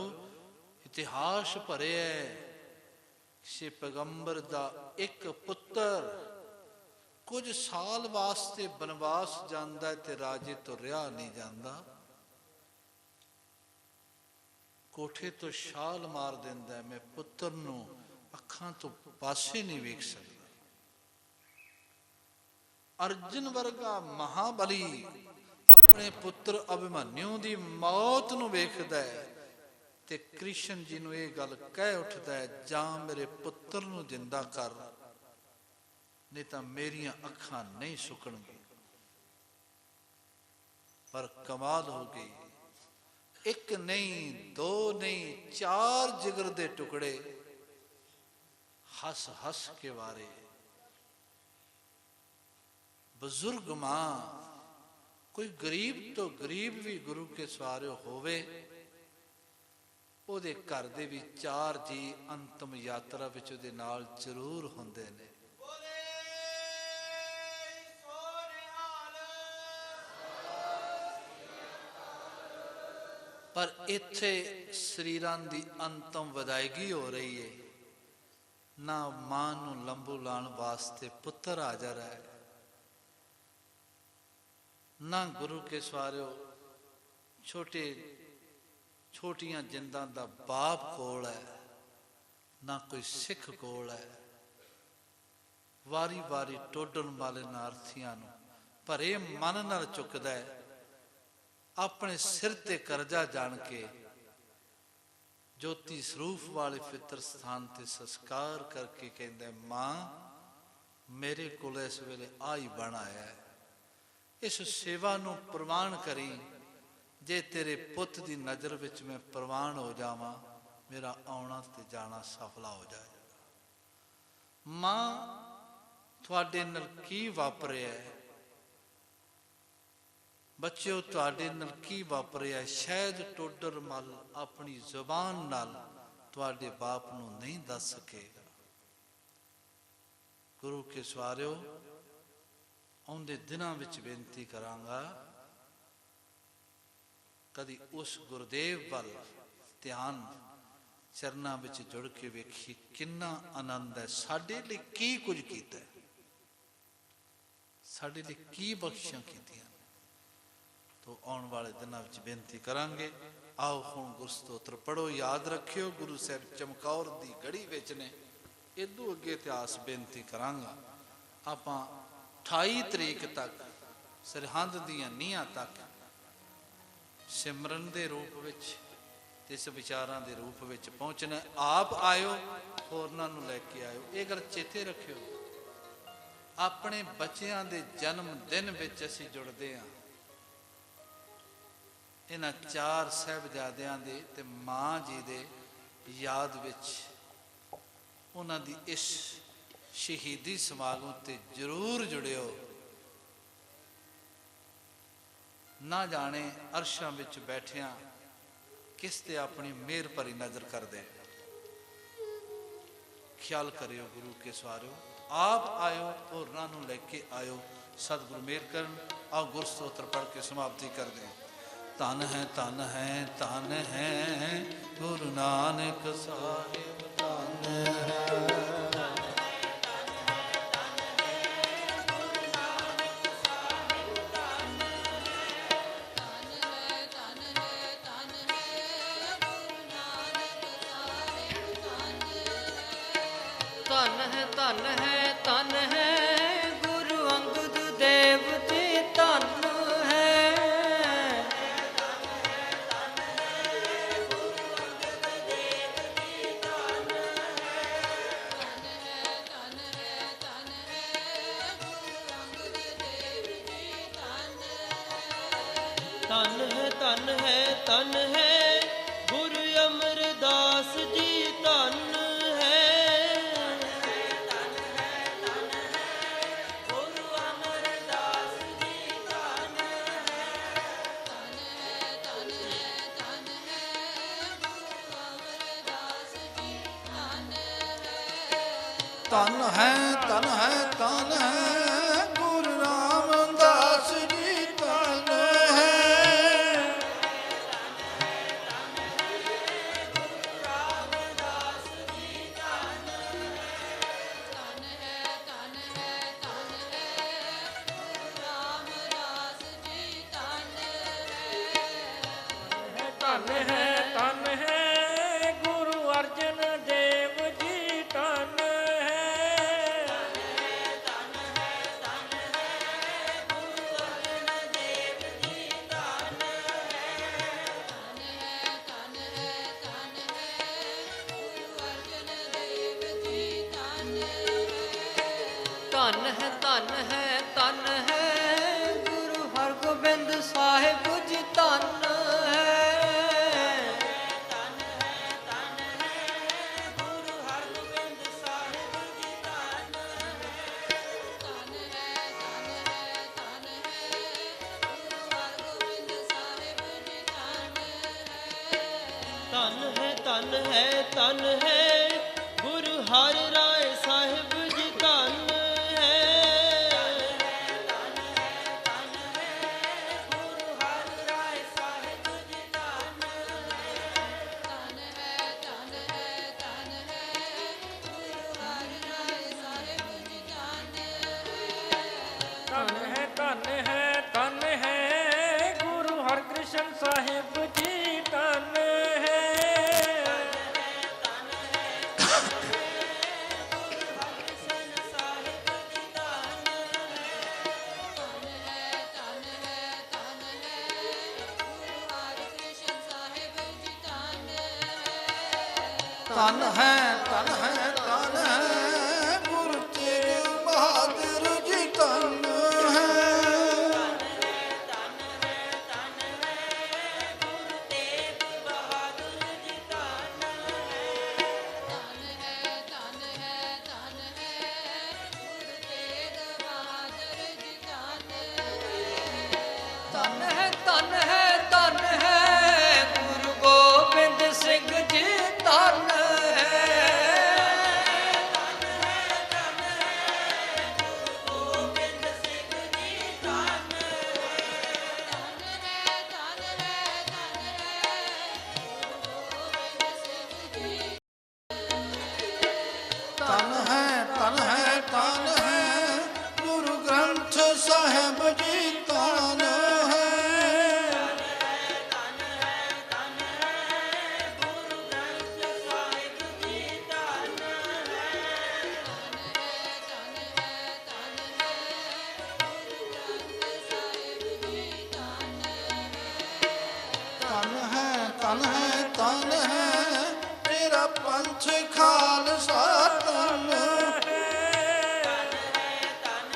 ਇਤਿਹਾਸ ਭਰਿਆ ਕਿਸੇ ਪੈਗੰਬਰ ਦਾ ਇੱਕ ਪੁੱਤਰ ਕੁਝ ਸਾਲ ਵਾਸਤੇ ਬਨਵਾਸ ਜਾਂਦਾ ਤੇ ਰਾਜੇ ਤੋਂ ਰਿਹਾ ਨਹੀਂ ਜਾਂਦਾ, ਕੋਠੇ ਤੋਂ ਛਾਲ ਮਾਰ ਦਿੰਦਾ, ਮੈਂ ਪੁੱਤਰ ਨੂੰ ਅੱਖਾਂ ਤੋਂ ਪਾਸੇ ਨਹੀਂ ਵੇਖ ਸਕਦਾ। ਅਰਜਨ ਵਰਗਾ ਮਹਾਬਲੀ ਆਪਣੇ ਪੁੱਤਰ ਅਭਿਮਨਿਊ ਦੀ ਮੌਤ ਨੂੰ ਵੇਖਦਾ ਹੈ ਤੇ ਕ੍ਰਿਸ਼ਨ ਜੀ ਨੂੰ ਇਹ ਗੱਲ ਕਹਿ ਉੱਠਦਾ ਹੈ, ਜਾਂ ਮੇਰੇ ਪੁੱਤਰ ਨੂੰ ਜਿੰਦਾ ਕਰ, ਨਹੀਂ ਤਾਂ ਮੇਰੀਆਂ ਅੱਖਾਂ ਨਹੀਂ ਸੁੱਕਣਗੀਆਂ। ਪਰ ਕਮਾਲ ਹੋ ਗਈ, ਇੱਕ ਨਹੀਂ, ਦੋ ਨਹੀਂ, 4 ਜਿਗਰ ਦੇ ਟੁਕੜੇ ਹੱਸ ਹੱਸ ਕੇ ਵਾਰੇ। ਬਜ਼ੁਰਗ ਮਾਂ, ਕੋਈ ਗਰੀਬ ਤੋਂ ਗਰੀਬ ਵੀ ਗੁਰੂ ਕੇ ਸਵਾਰਿਓ ਹੋਵੇ, ਉਹਦੇ ਘਰ ਦੇ ਵੀ 4 ਜੀ ਅੰਤਮ ਯਾਤਰਾ ਵਿੱਚ ਉਹਦੇ ਨਾਲ ਜ਼ਰੂਰ ਹੁੰਦੇ ਨੇ। ਪਰ ਇੱਥੇ ਸਰੀਰਾਂ ਦੀ ਅੰਤਮ ਵਿਦਾਇਗੀ ਹੋ ਰਹੀ ਹੈ। ਨਾ ਮਾਂ ਨੂੰ ਲੰਬੂ ਲਾਉਣ ਵਾਸਤੇ ਪੁੱਤਰ ਹਾਜ਼ਰ ਹੈ, ਨਾ ਗੁਰੂ ਕੇ ਸਵਾਰਿਓ ਛੋਟੀਆਂ ਜਿੰਦਾਂ ਦਾ ਬਾਪ ਕੋਲ ਹੈ, ਨਾ ਕੋਈ ਸਿੱਖ ਕੋਲ ਹੈ। ਵਾਰੀ ਵਾਰੀ ਟੋਡਣ ਵਾਲੇ ਨਾਰਥੀਆਂ ਨੂੰ ਭਰੇ ਮਨ ਨਾਲ ਚੁੱਕਦਾ ਹੈ, ਆਪਣੇ ਸਿਰ ਤੇ ਕਰਜ਼ਾ ਜਾਣ ਕੇ ਜੋਤੀ ਸਰੂਪ ਵਾਲੇ ਫਿੱਤਰ ਸਥਾਨ ਤੇ ਸੰਸਕਾਰ ਕਰਕੇ ਕਹਿੰਦਾ, ਮਾਂ ਮੇਰੇ ਕੋਲ ਇਸ ਵੇਲੇ ਆ ਹੀ ਬਣ ਆਇਆ ਹੈ, ਇਸ ਸੇਵਾ ਨੂੰ ਪ੍ਰਵਾਨ ਕਰੀ। ਜੇ ਤੇਰੇ ਪੁੱਤ ਦੀ ਨਜ਼ਰ ਵਿੱਚ ਮੈਂ ਪ੍ਰਵਾਨ ਹੋ ਜਾਵਾਂ, ਮੇਰਾ ਆਉਣਾ ਤੇ ਜਾਣਾ ਸਫਲਾ ਹੋ ਜਾਏਗਾ। ਮਾਂ ਤੁਹਾਡੇ ਨਾਲ ਕੀ ਵਾਪਰਿਆ, ਬੱਚਿਓ ਤੁਹਾਡੇ ਨਾਲ ਕੀ ਵਾਪਰਿਆ, ਸ਼ਾਇਦ ਟੋਡਰ ਮੱਲ ਆਪਣੀ ਜ਼ੁਬਾਨ ਨਾਲ ਤੁਹਾਡੇ ਬਾਪ ਨੂੰ ਨਹੀਂ ਦੱਸ ਸਕੇਗਾ। ਗੁਰੂ ਕੇ ਸਵਾਰਿਓ, ਆਉਂਦੇ ਦਿਨਾਂ ਵਿੱਚ ਬੇਨਤੀ ਕਰਾਂਗਾ, ਕਦੀ ਉਸ ਗੁਰਦੇਵ ਵੱਲ ਧਿਆਨ ਚਰਨਾਂ ਵਿੱਚ ਜੁੜ ਕੇ ਵੇਖੀ, ਕਿੰਨਾ ਆਨੰਦ ਹੈ। ਸਾਡੇ ਲਈ ਕੀ ਕੁਝ ਕੀਤਾ, ਸਾਡੇ ਲਈ ਕੀ ਬਖਸ਼ਿਸ਼ਾਂ ਕੀਤੀਆਂ। ਤੋ ਆਉਣ ਵਾਲੇ ਦਿਨਾਂ ਵਿੱਚ ਬੇਨਤੀ ਕਰਾਂਗੇ। ਆਓ ਹੁਣ ਗੁਰਸਤੋਤਰ ਪੜੋ। ਯਾਦ ਰੱਖਿਓ, ਗੁਰੂ ਸਾਹਿਬ ਚਮਕੌਰ ਦੀ ਗੜੀ ਵਿੱਚ ਨੇ। ਇਦੋਂ ਅੱਗੇ ਇਤਿਹਾਸ ਬੇਨਤੀ ਕਰਾਂਗਾ। ਆਪਾਂ 28 ਤਰੀਕ ਤੱਕ ਸਰਹੰਦ ਦੀਆਂ ਨੀਹਾਂ ਤੱਕ ਸਿਮਰਨ ਦੇ ਰੂਪ ਵਿੱਚ ਤੇ ਇਸ ਵਿਚਾਰਾਂ ਦੇ ਰੂਪ ਵਿੱਚ ਪਹੁੰਚਣਾ। ਆਪ ਆਇਓ, ਹੋਰਨਾਂ ਨੂੰ ਲੈ ਕੇ ਆਇਓ। ਇਹ ਗੱਲ ਚੇਤੇ ਰੱਖਿਓ, ਆਪਣੇ ਬੱਚਿਆਂ ਦੇ ਜਨਮ ਦਿਨ ਵਿੱਚ ਅਸੀਂ ਜੁੜਦੇ ਹਾਂ। ਇਹਨਾਂ ਚਾਰ ਸਾਹਿਬਜ਼ਾਦਿਆਂ ਦੇ ਤੇ ਮਾਂ ਜੀ ਦੇ ਯਾਦ ਵਿੱਚ ਉਹਨਾਂ ਦੀ ਇਸ ਸ਼ਹੀਦੀ ਸਮਾਗਮ ਤੇ ਜ਼ਰੂਰ ਜੁੜਿਓ। ਨਾ ਜਾਣੇ ਅਰਸ਼ਾਂ ਵਿੱਚ ਬੈਠਿਆਂ ਕਿਸ ਤੇ ਆਪਣੀ ਮਿਹਰ ਭਰੀ ਨਜ਼ਰ ਕਰਦੇ। ਖਿਆਲ ਕਰਿਓ ਗੁਰੂ ਕੇ ਸਵਾਰਿਓ, ਆਪ ਆਇਓ ਹੋਰਨਾਂ ਨੂੰ ਲੈ ਕੇ ਆਇਓ। ਸਤਿਗੁਰੂ ਮਿਹਰ ਕਰਨ। ਆਓ ਗੁਰ ਸਤੋਤਰ ਪੜ੍ਹ ਕੇ ਸਮਾਪਤੀ ਕਰਦੇ ਹਾਂ। ਧੰਨ ਹੈ ਧੰਨ ਹੈ ਧੰਨ ਹੈ ਗੁਰੂ ਨਾਨਕ ਸਾਹਿਬ, ਧੰਨ ਹੈ। ਧੰਨ ਹੈ ਧੰਨ ਹੈ ਧੰਨ ਹੈ ਗੁਰੂ ਅੰਗਦ ਦੇਵ ਜੀ, ਧੰਨ ਹੈ। ਧੰਨ ਹੈ ਧੰਨ ਹੈ ਧੰਨ ਹੈ ਗੁਰੂ ਅਮਰਦਾਸ ਜੀ, ਧੰਨ ਹੈ। ਧੰਨ ਹੈ ਧੰਨ ਹੈ ਧੰਨ ਹੈ ਗੁਰੂ ਰਾਮਦਾਸ ਜੀ, ਧੰਨ ਹੈ। ਧੰਨ ਹੈ ਧੰਨ ਹੈ ਗੁਰੂ ਅਰਜਨ ਦੇਵ ਜੀ, ਧੰਨ ਹੈ। ਧੰਨ ਹੈ ਧੰਨ ਹੈ ਧੰਨ ਹੈ ਗੁਰੂ ਹਰਗੋਬਿੰਦ ਸਾਹਿਬ ਜੀ, ਧੰਨ ਹੈ। ਧੰਨ ਹੈ ਧੰਨ ਹੈ ਧੰਨ ਹੈ ਗੁਰੂ ਹਰਿ ਰਾਏ ਸਾਹਿਬ ਜੀ, ਧੰਨ ਹੈ। ਧੰਨ ਹੈ ਧੰਨ ਹੈ ਧੰਨ ਹੈ ਗੁਰੂ ਹਰਕ੍ਰਿਸ਼ਨ ਸਾਹਿਬ ਜੀ, ਧੰਨ ਹੈ। ਧੰਨ ਹੈ ਧੰਨ ਹੈ ਧੰਨ ਹੈ ਗੁਰੂ ਤੇਗ ਬਹਾਦਰ ਜੀ, ਧੰਨ ਹੈ। ਧੰਨ ਹੈ ਧੰਨ ਹੈ ਧੰਨ ਹੈ ਗੁਰੂ ਗੋਬਿੰਦ ਸਿੰਘ ਜੀ, ਧੰਨ ਹੈ। ਧੰਨ ਹੈ ਧੰਨ ਹੈ ਧੰਨ ਹੈ ਗੁਰੂ ਗ੍ਰੰਥ ਸਾਹਿਬ ਜੀ, ਧੰਨ ਹੈ। ਧੰਨ ਹੈ ਧੰਨ ਹੈ ਧੰਨ ਹੈ ਤੇਰਾ ਪੰਥ ਖਾਲਸਾ, ਧੰਨ ਹੈ। ਧੰਨ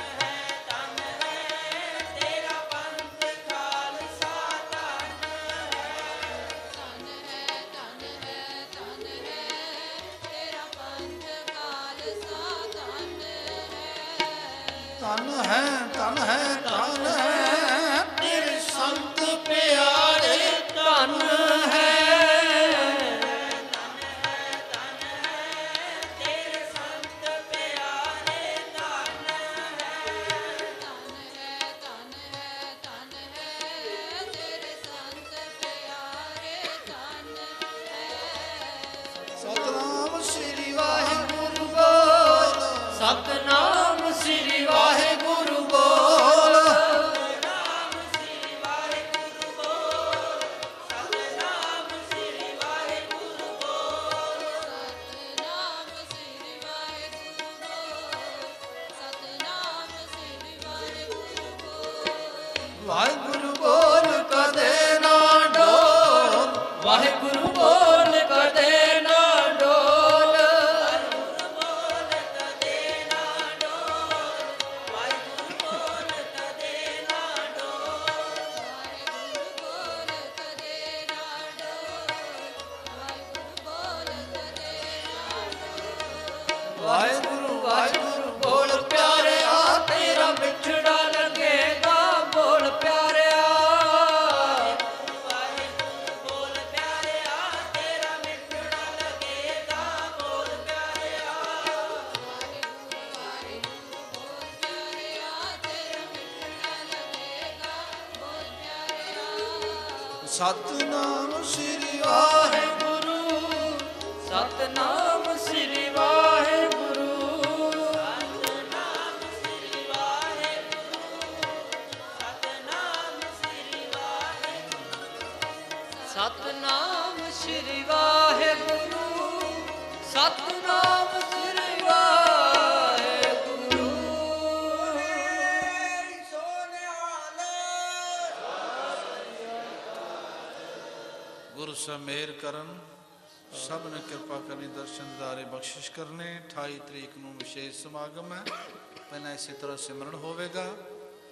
ਸਤਨਾਮ ਸ੍ਰੀ ਵਾਹਿਗੁਰੂ। ਸਤਨਾਮ ਸ੍ਰੀ ਵਾਹਿਗੁਰੂ। ਸਤਨਾਮ ਸ੍ਰੀ ਵਾਹਿਗੁਰੂ। ਸਤਨਾਮ ਸ੍ਰੀ ਵਾਹਿਗੁਰੂ। ਗੁਰੂ ਸਾਹਿਬ ਮਿਹਰ ਕਰਨ, ਸਭ ਨੇ ਕਿਰਪਾ ਕਰਨੀ, ਦਰਸ਼ਨ ਦਿਦਾਰੇ ਬਖਸ਼ਿਸ਼ ਕਰਨੇ। 28 ਤਰੀਕ ਨੂੰ ਵਿਸ਼ੇਸ਼ ਸਮਾਗਮ ਹੈ, ਪਹਿਲਾਂ ਇਸੇ ਤਰ੍ਹਾਂ ਸਿਮਰਨ ਹੋਵੇਗਾ।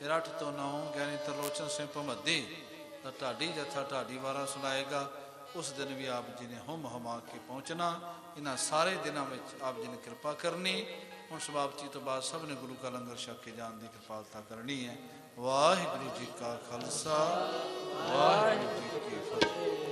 ਫਿਰ 8 ਤੋਂ 9 ਗਿਆਨੀ ਤਰਲੋਚਨ ਸਿੰਘ ਭਮੱਦੀ ਦਾ ਢਾਡੀ ਜਥਾ ਢਾਡੀ ਵਾਰਾ ਸੁਣਾਏਗਾ। ਉਸ ਦਿਨ ਵੀ ਆਪ ਜੀ ਨੇ ਹੁਮ ਹਮਾ ਕੇ ਪਹੁੰਚਣਾ। ਇਹਨਾਂ ਸਾਰੇ ਦਿਨਾਂ ਵਿੱਚ ਆਪ ਜੀ ਨੇ ਕਿਰਪਾ ਕਰਨੀ। ਹੁਣ ਸਮਾਪਤੀ ਤੋਂ ਬਾਅਦ ਸਭ ਨੇ ਗੁਰੂ ਕਾ ਲੰਗਰ ਛਕ ਕੇ ਜਾਣ ਦੀ ਕਿਰਪਾਲਤਾ ਕਰਨੀ ਹੈ। ਵਾਹਿਗੁਰੂ ਜੀ ਕਾ ਖਾਲਸਾ, ਵਾਹਿਗੁਰੂ ਜੀ ਕੀ ਫਤਿਹ।